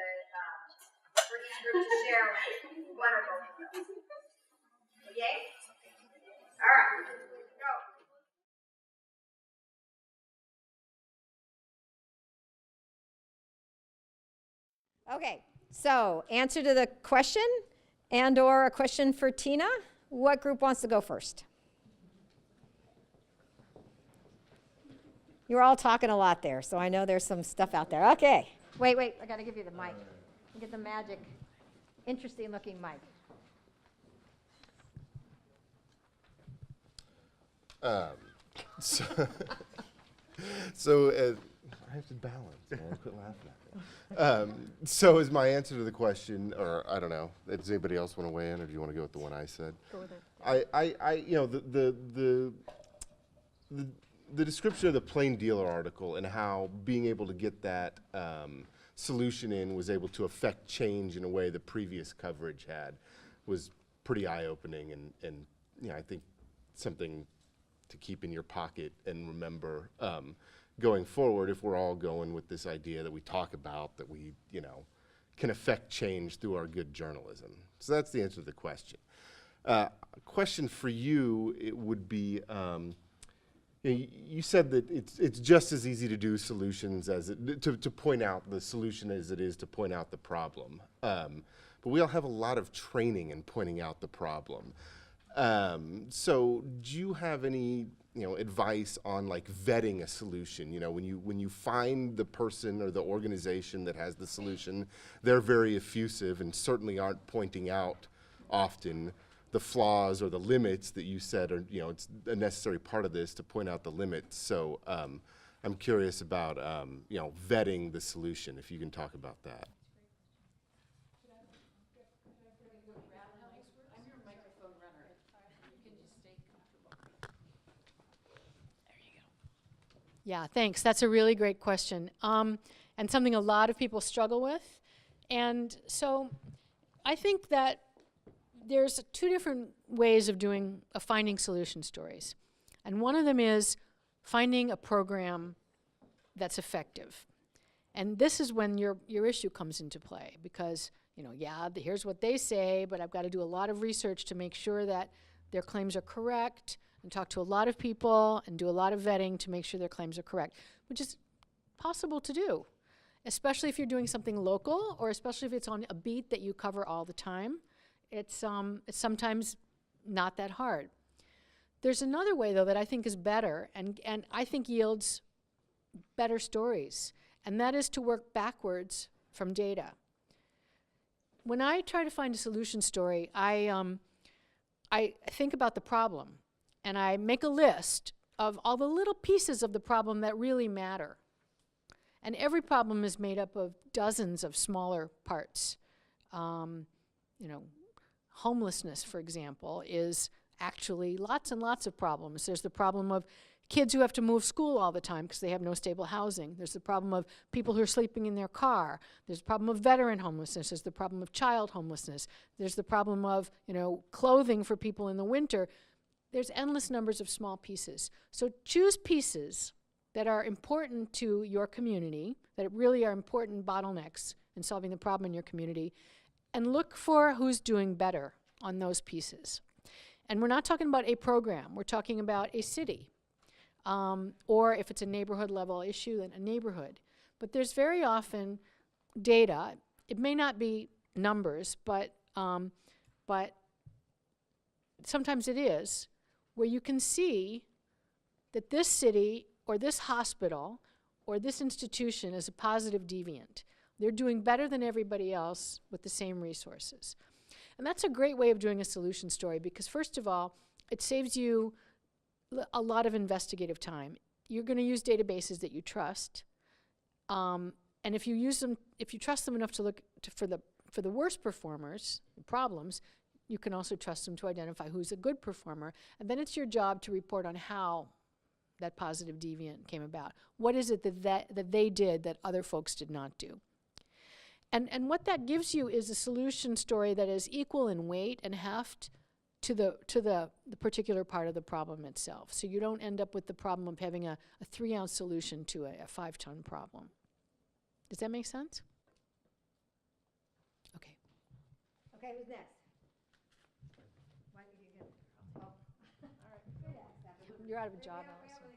each group to share 1 or both of those. Okay? All right, go. Okay, so answer to the question and/or a question for Tina. What group wants to go first? You're all talking a lot there, so I know there's some stuff out there. Okay, wait, I gotta give you the mic. Get the magic. interesting looking mic. So, I have to balance, man. Quit laughing at me. So is my answer to the question, or I don't know, does anybody else want to weigh in, or do you want to go with the one I said? Go with it. The description of the plain dealer article and how being able to get that solution in was able to affect change in a way the previous coverage had was pretty eye-opening, and I think something to keep in your pocket and remember going forward if we're all going with this idea that we talk about, that we can affect change through our good journalism. So that's the answer to the question. A question for you, it would be, you said that it's just as easy to do solutions as to point out the solution as it is to point out the problem. But we all have a lot of training in pointing out the problem. So do you have any advice on like vetting a solution? When you find the person or the organization that has the solution, they're very effusive and certainly aren't pointing out often the flaws or the limits that you said are, it's a necessary part of this to point out the limits. So I'm curious about, vetting the solution, if you can talk about that. Yeah, thanks. That's a really great question, and something a lot of people struggle with. And so I think that there's two different ways of finding solution stories. And one of them is finding a program that's effective. And this is when your issue comes into play, because, here's what they say, but I've got to do a lot of research to make sure that their claims are correct, and talk to a lot of people and do a lot of vetting to make sure their claims are correct, which is possible to do, especially if you're doing something local, or especially if it's on a beat that you cover all the time. It's sometimes not that hard. There's another way, though, that I think is better and I think yields better stories, and that is to work backwards from data. When I try to find a solution story, I think about the problem, and I make a list of all the little pieces of the problem that really matter. And every problem is made up of dozens of smaller parts. Homelessness, for example, is actually lots and lots of problems. There's the problem of kids who have to move school all the time because they have no stable housing. There's the problem of people who are sleeping in their car. There's the problem of veteran homelessness. There's the problem of child homelessness. There's the problem of, clothing for people in the winter. There's endless numbers of small pieces. So choose pieces that are important to your community, that really are important bottlenecks in solving the problem in your community, and look for who's doing better on those pieces. And we're not talking about a program. We're talking about a city. Or if it's a neighborhood level issue, then a neighborhood. But there's very often data. It may not be numbers, but sometimes it is, where you can see that this city or this hospital or this institution is a positive deviant. They're doing better than everybody else with the same resources. And that's a great way of doing a solution story, because first of all, it saves you a lot of investigative time. You're going to use databases that you trust. And if you trust them enough to look for the worst performers, the problems, you can also trust them to identify who's a good performer. And then it's your job to report on how that positive deviant came about. What is it that they did that other folks did not do? And what that gives you is a solution story that is equal in weight and heft to the particular part of the problem itself. So you don't end up with the problem of having a 3-ounce solution to a 5-ton problem. Does that make sense? Okay. Okay, who's next? Why don't you get, oh. All right. You're out of a job, Allison.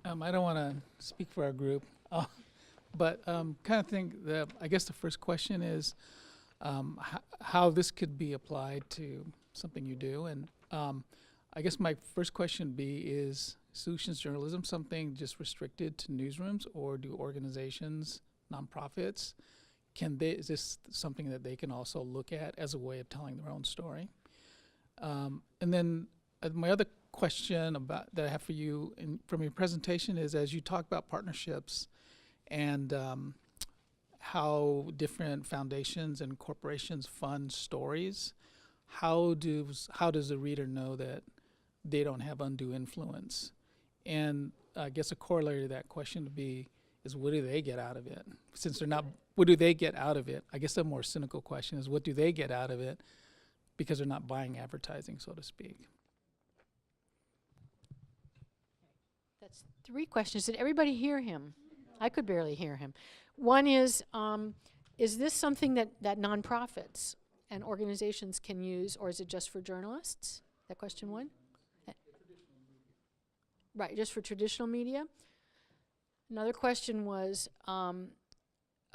Thanks. I don't want to speak for our group, but kind of think that I guess the first question is how this could be applied to something you do. And I guess my first question is solutions journalism something just restricted to newsrooms, or do organizations, nonprofits, is this something that they can also look at as a way of telling their own story? And then my other question that I have for you from your presentation is, as you talk about partnerships and how different foundations and corporations fund stories, how does the reader know that they don't have undue influence? And I guess a corollary to that question would be, is what do they get out of it? Since they're not, what do they get out of it? I guess a more cynical question is, what do they get out of it because they're not buying advertising, so to speak? That's 3 questions. Did everybody hear him? I could barely hear him. One is this something that nonprofits and organizations can use, or is it just for journalists? Is that question 1? Right, just for traditional media. Another question was,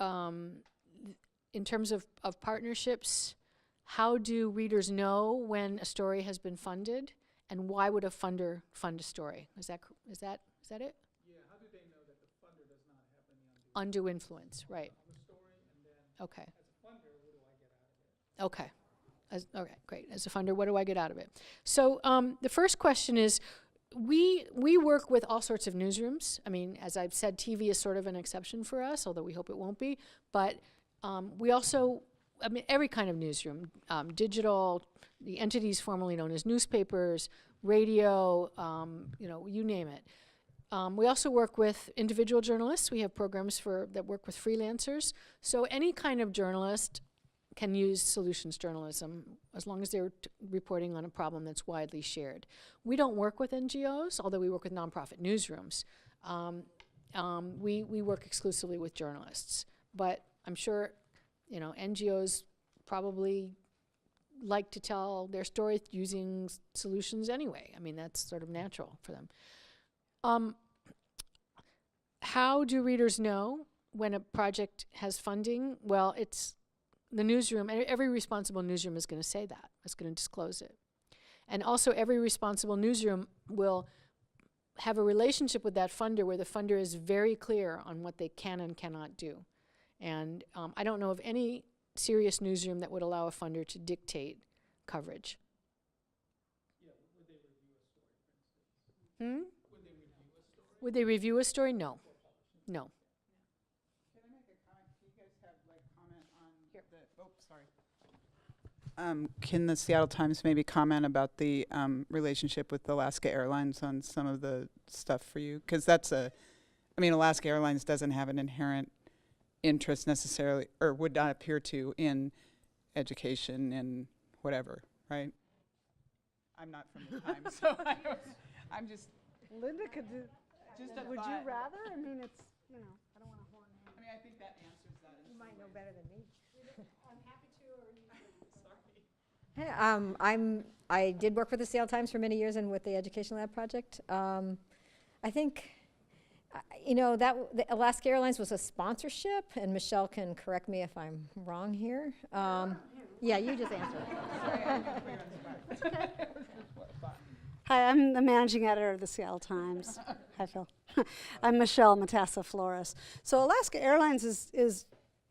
in terms of partnerships, how do readers know when a story has been funded, and why would a funder fund a story? Is that it? Yeah, how do they know that the funder does not have any Undue influence, right? on the story, and then Okay. as a funder, what do I get out of it? Okay. Okay, great. As a funder, what do I get out of it? So the first question is, we work with all sorts of newsrooms. I mean, as I've said, TV is sort of an exception for us, although we hope it won't be. But we also, I mean, every kind of newsroom, digital, the entities formerly known as newspapers, radio, you name it. We also work with individual journalists. We have programs that work with freelancers. So any kind of journalist can use solutions journalism as long as they're reporting on a problem that's widely shared. We don't work with NGOs, although we work with nonprofit newsrooms. We work exclusively with journalists. But I'm sure, NGOs probably like to tell their story using solutions anyway. I mean, that's sort of natural for them. How do readers know when a project has funding? Well, it's the newsroom, and every responsible newsroom is going to say that. It's going to disclose it. And also every responsible newsroom will have a relationship with that funder where the funder is very clear on what they can and cannot do. And I don't know of any serious newsroom that would allow a funder to dictate coverage. Yeah, would they review a story, for instance? Would they review a story? No. No. Can I make a comment? Do you guys have comment on sorry. Can the Seattle Times maybe comment about the relationship with Alaska Airlines on some of the stuff for you? Because Alaska Airlines doesn't have an inherent interest necessarily, or would not appear to, in education and whatever, right? I'm not from the Times, so I'm just. Linda could do. Just a would thought. you rather? I mean, it's I don't want to horn in. I mean, I think that answers that. You might know better than me. I'm happy to, or Sorry. Hey, I did work for the Seattle Times for many years and with the Education Lab project. I think, that the Alaska Airlines was a sponsorship, and Michelle can correct me if I'm wrong here. Yeah, you just answer. Hi, I'm the managing editor of the Seattle Times. Hi, Phil. I'm Michelle Matassa-Flores. So Alaska Airlines is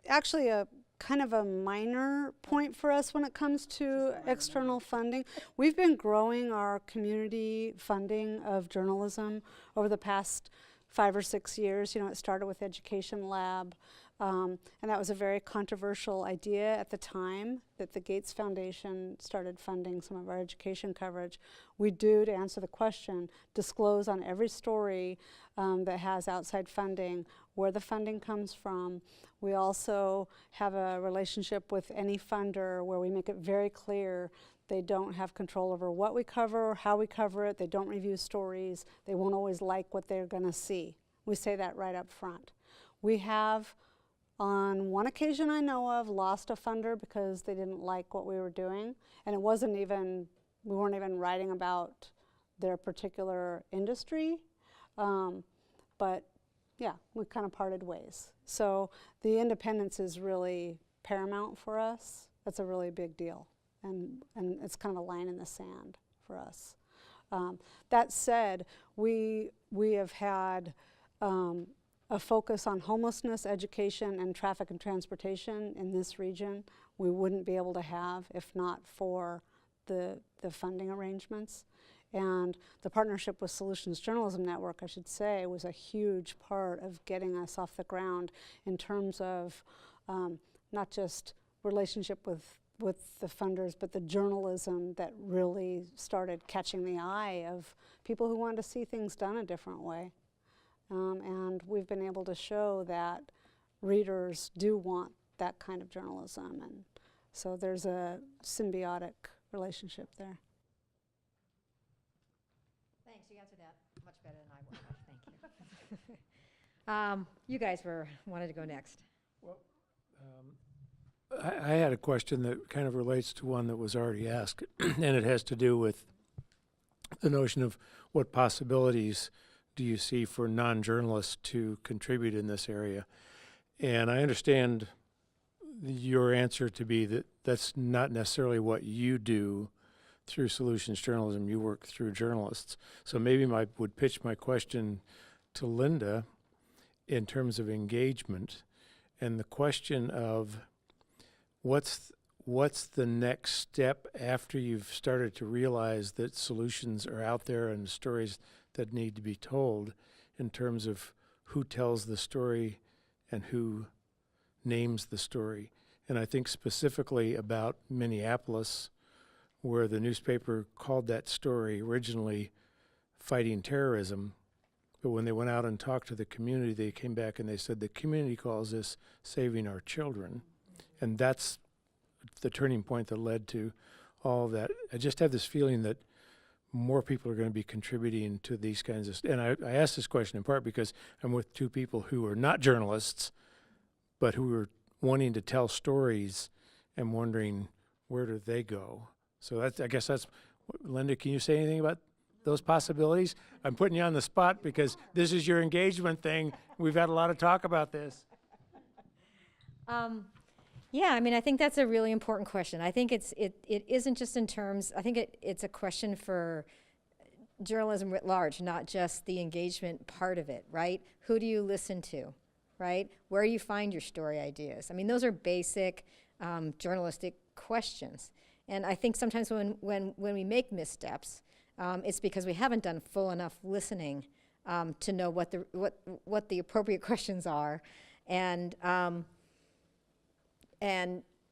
actually a kind of a minor point for us when it comes to external funding. We've been growing our community funding of journalism over the past 5 or 6 years. It started with Education Lab, and that was a very controversial idea at the time that the Gates Foundation started funding some of our education coverage. We do, to answer the question, disclose on every story that has outside funding where the funding comes from. We also have a relationship with any funder where we make it very clear they don't have control over what we cover, how we cover it. They don't review stories. They won't always like what they're going to see. We say that right up front. We have, on one occasion I know of, lost a funder because they didn't like what we were doing. And we weren't even writing about their particular industry. But yeah, we kind of parted ways. So the independence is really paramount for us. That's a really big deal. And it's kind of a line in the sand for us. That said, we have had a focus on homelessness, education, and traffic and transportation in this region we wouldn't be able to have if not for the funding arrangements. And the partnership with Solutions Journalism Network, I should say, was a huge part of getting us off the ground in terms of not just relationship with the funders, but the journalism that really started catching the eye of people who wanted to see things done a different way. And we've been able to show that readers do want that kind of journalism. And so there's a symbiotic relationship there. Thanks, you answered that much better than I would have. Thank you. You guys wanted to go next. I had a question that kind of relates to one that was already asked, and it has to do with the notion of what possibilities do you see for non-journalists to contribute in this area. And I understand your answer to be that that's not necessarily what you do through Solutions Journalism. You work through journalists. So maybe I would pitch my question to Linda in terms of engagement and the question of what's the next step after you've started to realize that solutions are out there and stories that need to be told, in terms of who tells the story and who names the story. And I think specifically about Minneapolis, where the newspaper called that story originally Fighting Terrorism, but when they went out and talked to the community, they came back and they said the community calls this Saving Our Children. And that's the turning point that led to all of that. I just have this feeling that more people are going to be contributing to these kinds of, and I asked this question in part because I'm with two people who are not journalists, but who are wanting to tell stories and wondering where do they go. So I guess that's, Linda, can you say anything about those possibilities? I'm putting you on the spot because this is your engagement thing. We've had a lot of talk about this. Yeah, I mean, I think that's a really important question. I think it isn't just in terms, I think it's a question for journalism writ large, not just the engagement part of it, right? Who do you listen to, right? Where do you find your story ideas? I mean, those are basic journalistic questions. And I think sometimes when we make missteps, it's because we haven't done full enough listening to know what the appropriate questions are, and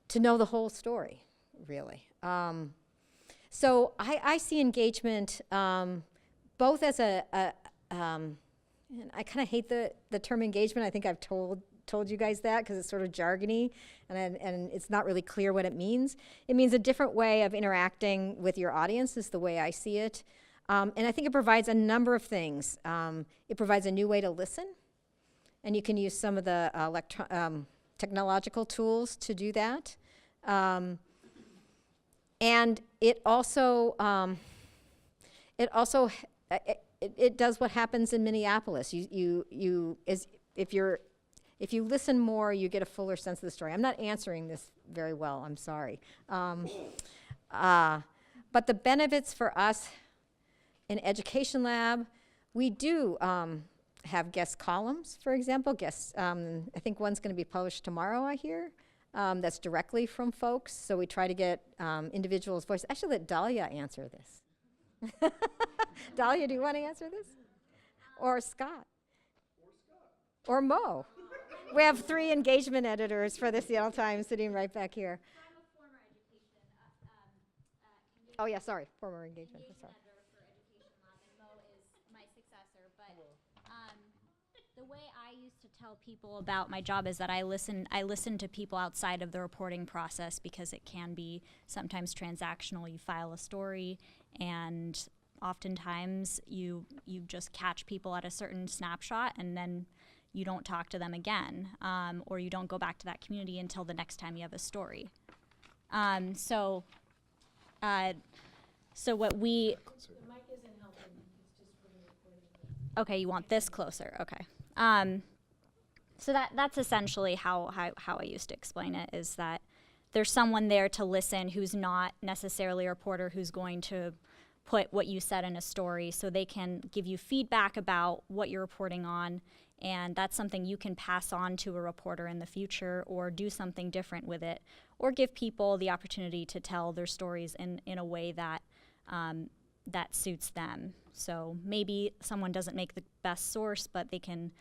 to know the whole story, really. So I see engagement both as and I kind of hate the term engagement. I think I've told you guys that because it's sort of jargony and it's not really clear what it means. It means a different way of interacting with your audience is the way I see it. And I think it provides a number of things. It provides a new way to listen, and you can use some of the technological tools to do that. And it also it does what happens in Minneapolis. If you listen more, you get a fuller sense of the story. I'm not answering this very well, I'm sorry. But the benefits for us in Education Lab, we do have guest columns, for example. I think one's going to be published tomorrow, I hear. That's directly from folks. So we try to get individuals' voice. Actually, let Dahlia answer this. Dahlia, do you want to answer this? Or Scott? Or Mo? We have 3 engagement editors for the Seattle Times sitting right back here. I'm a former education Oh yeah, sorry, former engagement. Sorry. editor for Education Lab, and Mo is my successor. But the way I used to tell people about my job is that I listen to people outside of the reporting process because it can be sometimes transactional. You file a story, and oftentimes you just catch people at a certain snapshot, and then you don't talk to them again, or you don't go back to that community until the next time you have a story. So what we... The mic isn't helping. It's just recording. Okay, you want this closer. Okay. So that's essentially how I used to explain it, is that there's someone there to listen who's not necessarily a reporter who's going to put what you said in a story, so they can give you feedback about what you're reporting on, and that's something you can pass on to a reporter in the future, or do something different with it, or give people the opportunity to tell their stories in a way that that suits them. So maybe someone doesn't make the best source, but they can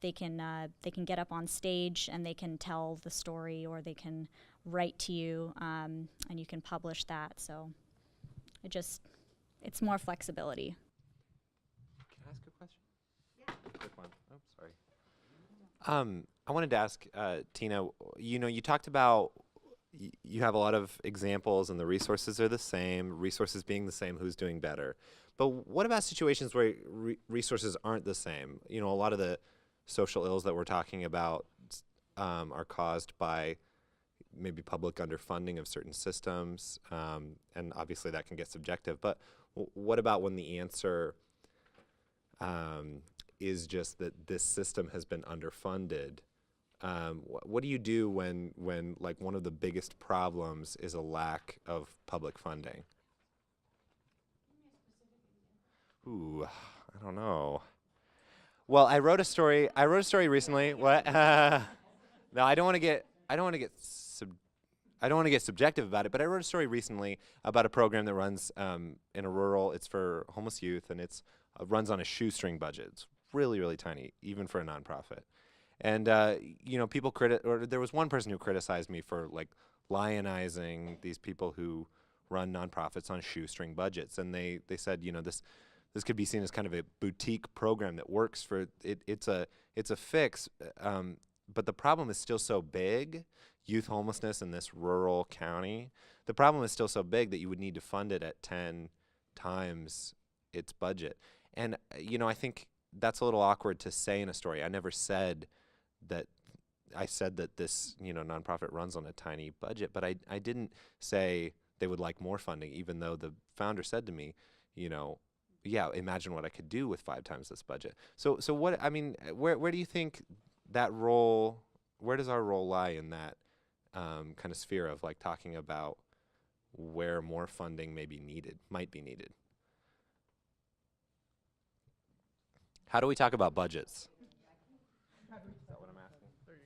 get up on stage and they can tell the story, or they can write to you, and you can publish that. So it's more flexibility. Can I ask a question? Yeah. Quick one. Oh, sorry. I wanted to ask Tina. You talked about you have a lot of examples, and the resources are the same. Resources being the same, who's doing better? But what about situations where resources aren't the same? A lot of the social ills that we're talking about are caused by maybe public underfunding of certain systems, and obviously that can get subjective. But what about when the answer is just that this system has been underfunded? What do you do when like one of the biggest problems is a lack of public funding? Ooh, I don't know. Well, I wrote a story recently. What? No, I don't want to get subjective about it, but I wrote a story recently about a program that runs in a rural. It's for homeless youth, and it's runs on a shoestring budget. It's really, really tiny, even for a nonprofit. And people there was one person who criticized me for like lionizing these people who run nonprofits on shoestring budgets, and they said, this could be seen as kind of a boutique program that works for it. It's a fix, but the problem is still so big. Youth homelessness in this rural county, the problem is still so big that you would need to fund it at 10 times its budget. And I think that's a little awkward to say in a story. I never said that. I said that this nonprofit runs on a tiny budget, but I didn't say they would like more funding, even though the founder said to me, yeah, imagine what I could do with 5 times this budget. So what, where do you think that role, where does our role lie in that kind of sphere of like talking about where more funding might be needed? How do we talk about budgets? Is that what I'm asking? There you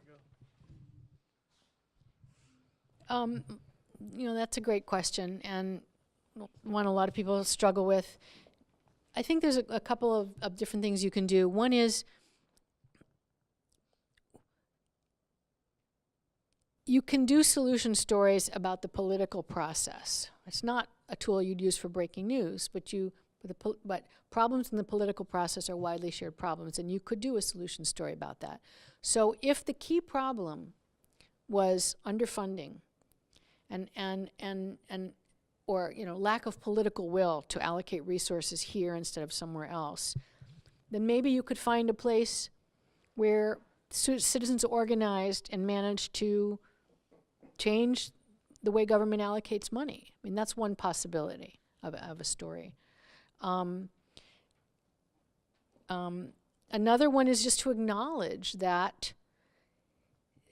go. That's a great question, and one a lot of people struggle with. I think there's a couple of different things you can do. One is you can do solution stories about the political process. It's not a tool you'd use for breaking news, but problems in the political process are widely shared problems, and you could do a solution story about that. So if the key problem was underfunding or lack of political will to allocate resources here instead of somewhere else, then maybe you could find a place where citizens organized and managed to change the way government allocates money. That's one possibility of a story. Another one is just to acknowledge that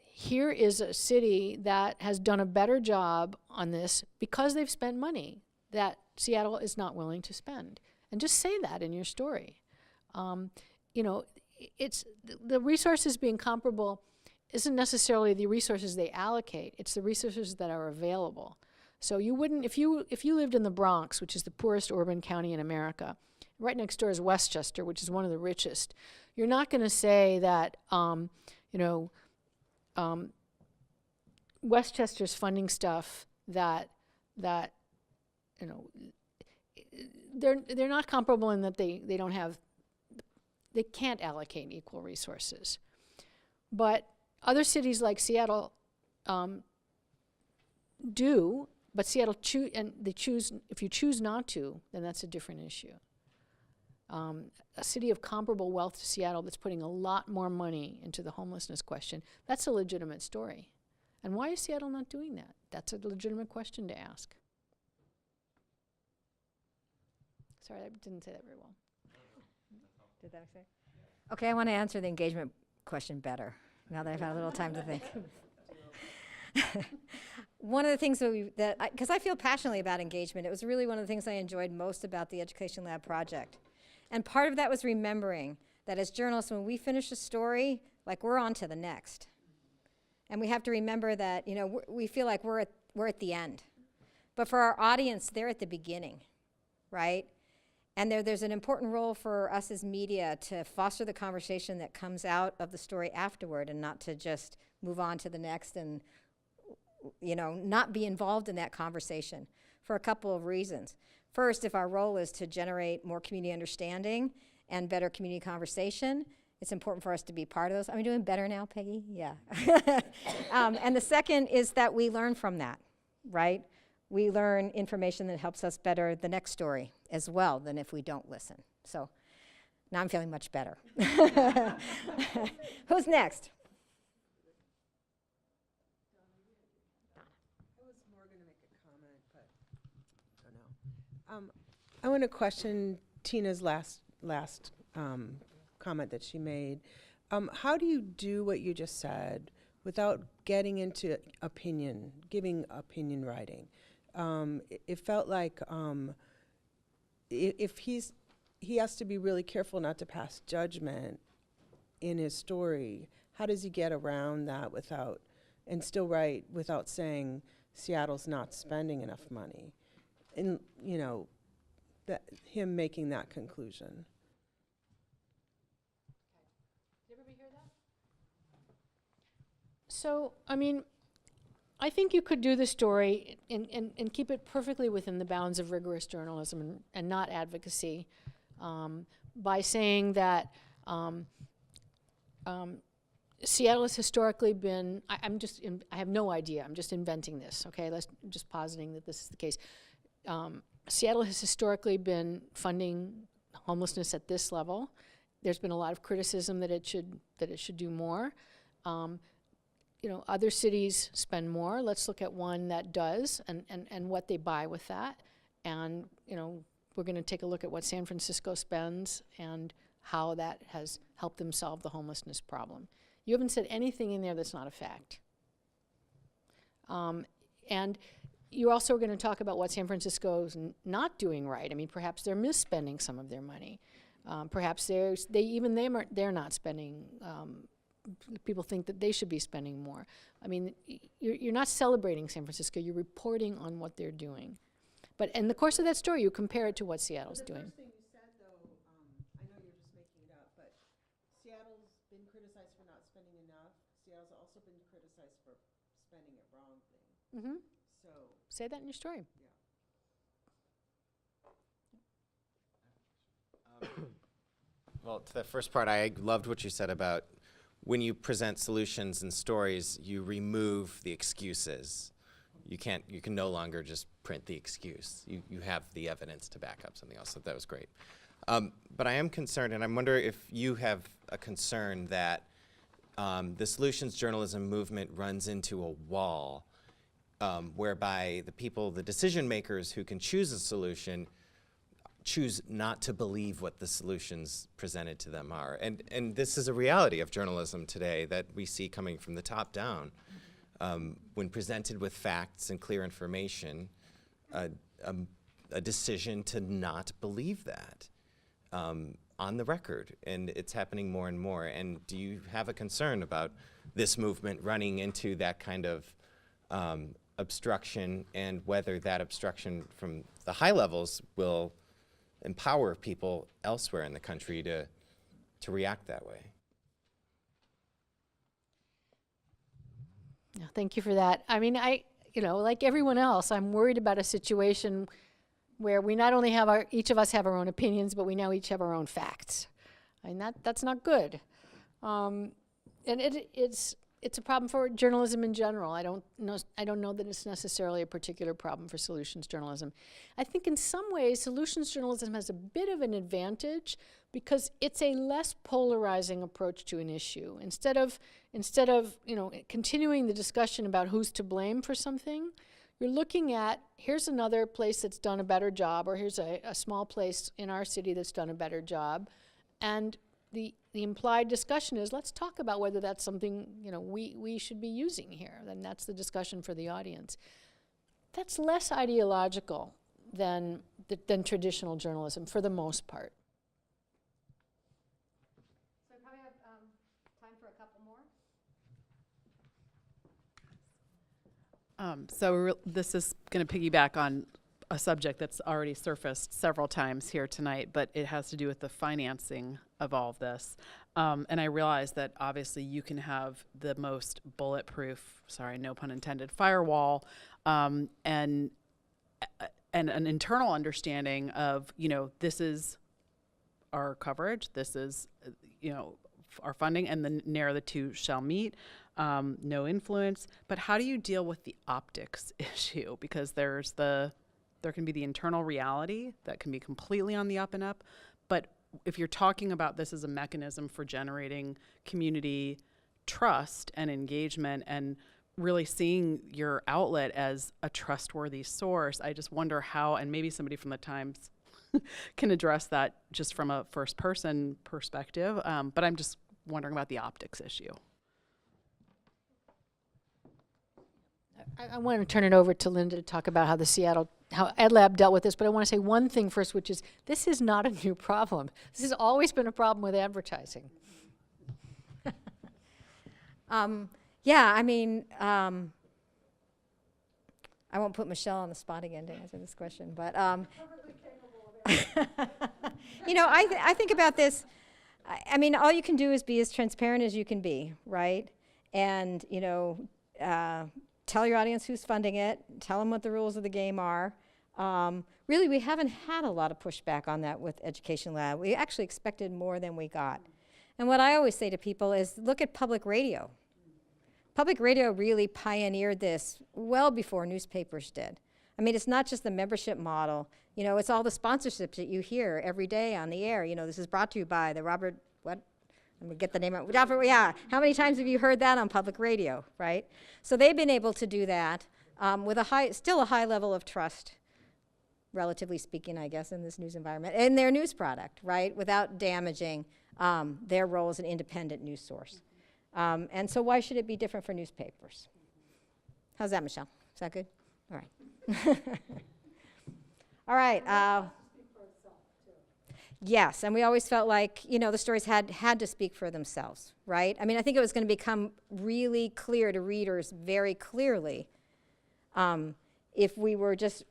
here is a city that has done a better job on this because they've spent money that Seattle is not willing to spend. And just say that in your story. It's the resources being comparable isn't necessarily the resources they allocate, it's the resources that are available. So you wouldn't, if you lived in the Bronx, which is the poorest urban county in America, right next door is Westchester, which is one of the richest, you're not going to say that, Westchester's funding stuff that they're not comparable in that they can't allocate equal resources. But other cities like Seattle do, but Seattle if you choose not to, then that's a different issue. A city of comparable wealth to Seattle that's putting a lot more money into the homelessness question, that's a legitimate story. And why is Seattle not doing that? That's a legitimate question to ask. Sorry, I didn't say that very well. Did that make sense? Okay, I want to answer the engagement question better, now that I've had a little time to think. one of the things because I feel passionately about engagement, it was really one of the things I enjoyed most about the Education Lab project. And part of that was remembering that as journalists, when we finish a story, like we're on to the next. And we have to remember that, you know, we feel like we're at the end. But for our audience, they're at the beginning, right? And there's an important role for us as media to foster the conversation that comes out of the story afterward, and not to just move on to the next and, you know, not be involved in that conversation for a couple of reasons. First, if our role is to generate more community understanding and better community conversation, it's important for us to be part of those. Are we doing better now, Peggy? Yeah. And the second is that we learn from that, right? We learn information that helps us better the next story as well than if we don't listen. So now I'm feeling much better. Who's next? I was more going to make a comment, but I don't know. I want to question Tina's last comment that she made. How do you do what you just said without getting into giving opinion writing? It felt like if he has to be really careful not to pass judgment in his story, how does he get around that and still write without saying Seattle's not spending enough money? And, you know, him making that conclusion. Did everybody hear that? So, I mean, I think you could do the story and keep it perfectly within the bounds of rigorous journalism and not advocacy, by saying that Seattle has historically been, I have no idea, I'm just inventing this, okay? I'm just positing that this is the case. Seattle has historically been funding homelessness at this level. There's been a lot of criticism that it should do more. You know, other cities spend more. Let's look at one that does and what they buy with that. And, you know, we're going to take a look at what San Francisco spends and how that has helped them solve the homelessness problem. You haven't said anything in there that's not a fact. And you're also going to talk about what San Francisco's not doing right. I mean, perhaps they're misspending some of their money. Perhaps they're not spending. People think that they should be spending more. I mean, you're not celebrating San Francisco. You're reporting on what they're doing. But in the course of that story, you compare it to what Seattle's doing. The first thing you said, though, I know you're just making it up, but Seattle's been criticized for not spending enough. Seattle's also been criticized for spending it wrongly. Mm-hmm. So say that in your story. Yeah. Well, to the first part, I loved what you said about when you present solutions and stories, you remove the excuses. You can no longer just print the excuse. You have the evidence to back up something else. So that was great. But I am concerned, and I wonder if you have a concern that the solutions journalism movement runs into a wall whereby the decision makers who can choose a solution choose not to believe what the solutions presented to them are. And this is a reality of journalism today that we see coming from the top down. When presented with facts and clear information, a decision to not believe that on the record. And it's happening more and more. And do you have a concern about this movement running into that kind of obstruction, and whether that obstruction from the high levels will empower people elsewhere in the country to react that way? Thank you for that. I mean, like everyone else, I'm worried about a situation where we not only have each of us have our own opinions, but we now each have our own facts. I mean, that's not good. And it's a problem for journalism in general. I don't know that it's necessarily a particular problem for solutions journalism. I think in some ways, solutions journalism has a bit of an advantage because it's a less polarizing approach to an issue. Instead of continuing the discussion about who's to blame for something, you're looking at, here's another place that's done a better job, or here's a small place in our city that's done a better job, and the implied discussion is, let's talk about whether that's something, we should be using here. Then that's the discussion for the audience. That's less ideological than traditional journalism for the most part. So we probably have time for a couple more. This is going to piggyback on a subject that's already surfaced several times here tonight, but it has to do with the financing of all of this. And I realize that obviously you can have the most bulletproof, sorry, no pun intended, firewall, and an internal understanding of, this is our coverage, this is, our funding, and the ne'er the two shall meet. No influence. But how do you deal with the optics issue? Because there can be the internal reality that can be completely on the up and up. But if you're talking about this as a mechanism for generating community trust and engagement and really seeing your outlet as a trustworthy source, I just wonder how, and maybe somebody from the Times can address that just from a first person perspective. But I'm just wondering about the optics issue. I want to turn it over to Linda to talk about how how EdLab dealt with this, but I want to say one thing first, which is this is not a new problem. This has always been a problem with advertising. Yeah, I mean, I won't put Michelle on the spot again to answer this question, but I think about this. I mean, all you can do is be as transparent as you can be, right? And tell your audience who's funding it, tell them what the rules of the game are. Really, we haven't had a lot of pushback on that with Education Lab. We actually expected more than we got. And what I always say to people is, look at public radio. Public radio really pioneered this well before newspapers did. I mean, it's not just the membership model. It's all the sponsorships that you hear every day on the air. This is brought to you by the Robert, what? Let me get the name of it. Yeah, how many times have you heard that on public radio, right? So they've been able to do that with still a high level of trust, relatively speaking, I guess, in this news environment, in their news product, right, without damaging their role as an independent news source. And so why should it be different for newspapers? How's that, Michelle? Is that good? All right. All right. Yes, and we always felt like, the stories had to speak for themselves, right? I mean, I think it was going to become really clear to readers very clearly if we were just,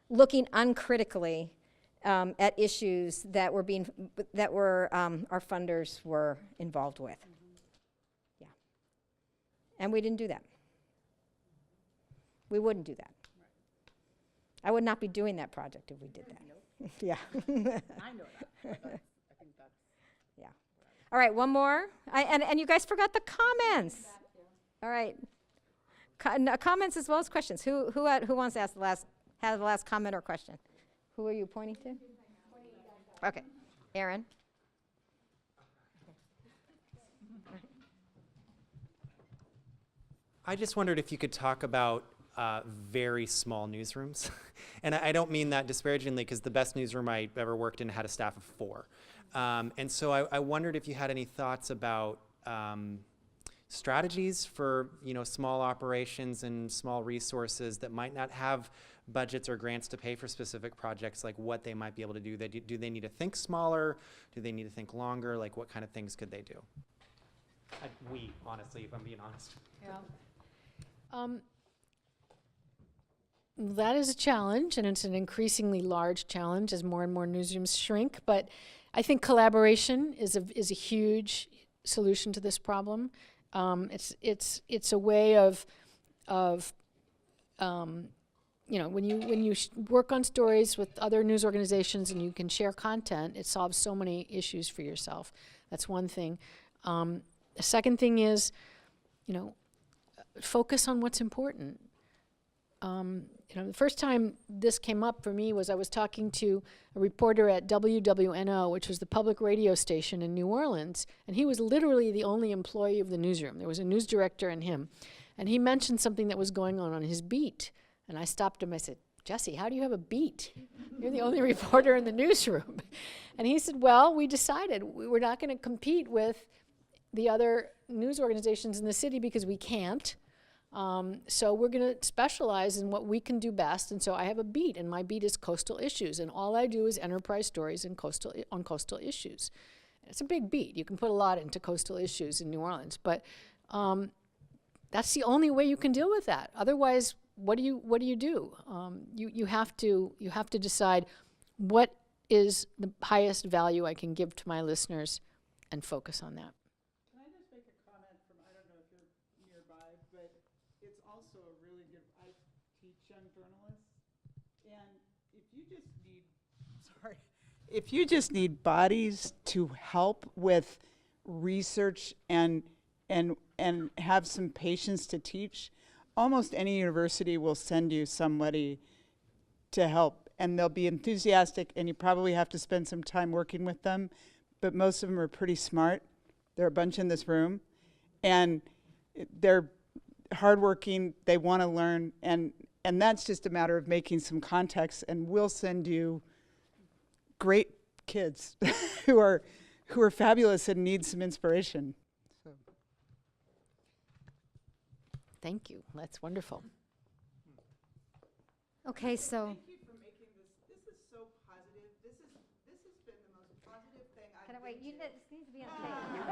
looking uncritically at issues that were our funders were involved with. Yeah, and we didn't do that. We wouldn't do that. I would not be doing that project if we did that. Yeah. I know that. I think that's. Yeah. All right, one more. And you guys forgot the comments. All right. Comments as well as questions. Who wants to ask have the last comment or question? Who are you pointing to? Okay. Aaron. I just wondered if you could talk about very small newsrooms. And I don't mean that disparagingly, because the best newsroom I ever worked in had a staff of 4. And so I wondered if you had any thoughts about strategies for small operations and small resources that might not have budgets or grants to pay for specific projects, like what they might be able to do. Do they need to think smaller? Do they need to think longer? Like what kind of things could they do? Honestly, if I'm being honest. Yeah. That is a challenge, and it's an increasingly large challenge as more and more newsrooms shrink. But I think collaboration is a huge solution to this problem. It's a way of when you work on stories with other news organizations and you can share content, it solves so many issues for yourself. That's one thing. The second thing is, focus on what's important. The first time this came up for me was I was talking to a reporter at WWNO, which was the public radio station in New Orleans, and he was literally the only employee of the newsroom. There was a news director and him, and he mentioned something that was going on his beat, and I stopped him. I said, "Jesse, how do you have a beat? You're the only reporter in the newsroom." And he said, well, we decided we're not going to compete with the other news organizations in the city because we can't. So we're going to specialize in what we can do best. And so I have a beat, and my beat is coastal issues. And all I do is enterprise stories on coastal issues. It's a big beat. You can put a lot into coastal issues in New Orleans, but that's the only way you can deal with that. Otherwise, what do you do? You have to decide what is the highest value I can give to my listeners and focus on that. Can I just make a comment from, I don't know if you're nearby, but it's also a really good, I teach young journalists, and if you just need bodies to help with research and have some patience to teach, almost any university will send you somebody to help, and they'll be enthusiastic, and you probably have to spend some time working with them, but most of them are pretty smart. There are a bunch in this room, and they're hardworking, they want to learn, and that's just a matter of making some contacts, and we'll send you great kids who are fabulous and need some inspiration. So. Thank you. That's wonderful. Okay, so. Thank you for making this. This is so positive. This has been the most positive thing I've been Wait, to. this needs to be on stage.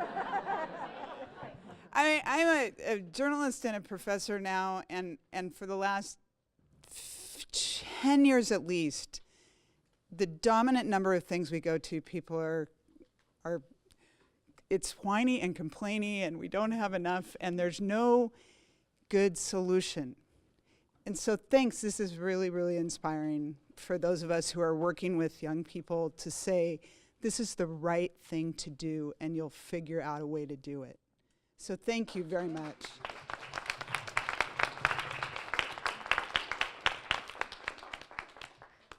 I mean, I'm a journalist and a professor now, and for the last 10 years at least, the dominant number of things we go to, people are it's whiny and complainy, and we don't have enough, and there's no good solution. And so thanks, this is really, really inspiring for those of us who are working with young people to say, this is the right thing to do, and you'll figure out a way to do it. So thank you very much.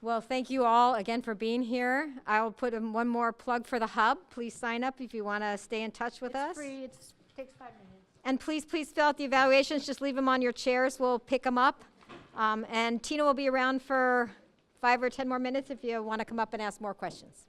Well, thank you all again for being here. I'll put one more plug for the Hub. Please sign up if you want to stay in touch with us. It's free. It takes 5 minutes. And please fill out the evaluations. Just leave them on your chairs. We'll pick them up. And Tina will be around for 5 or 10 more minutes if you want to come up and ask more questions.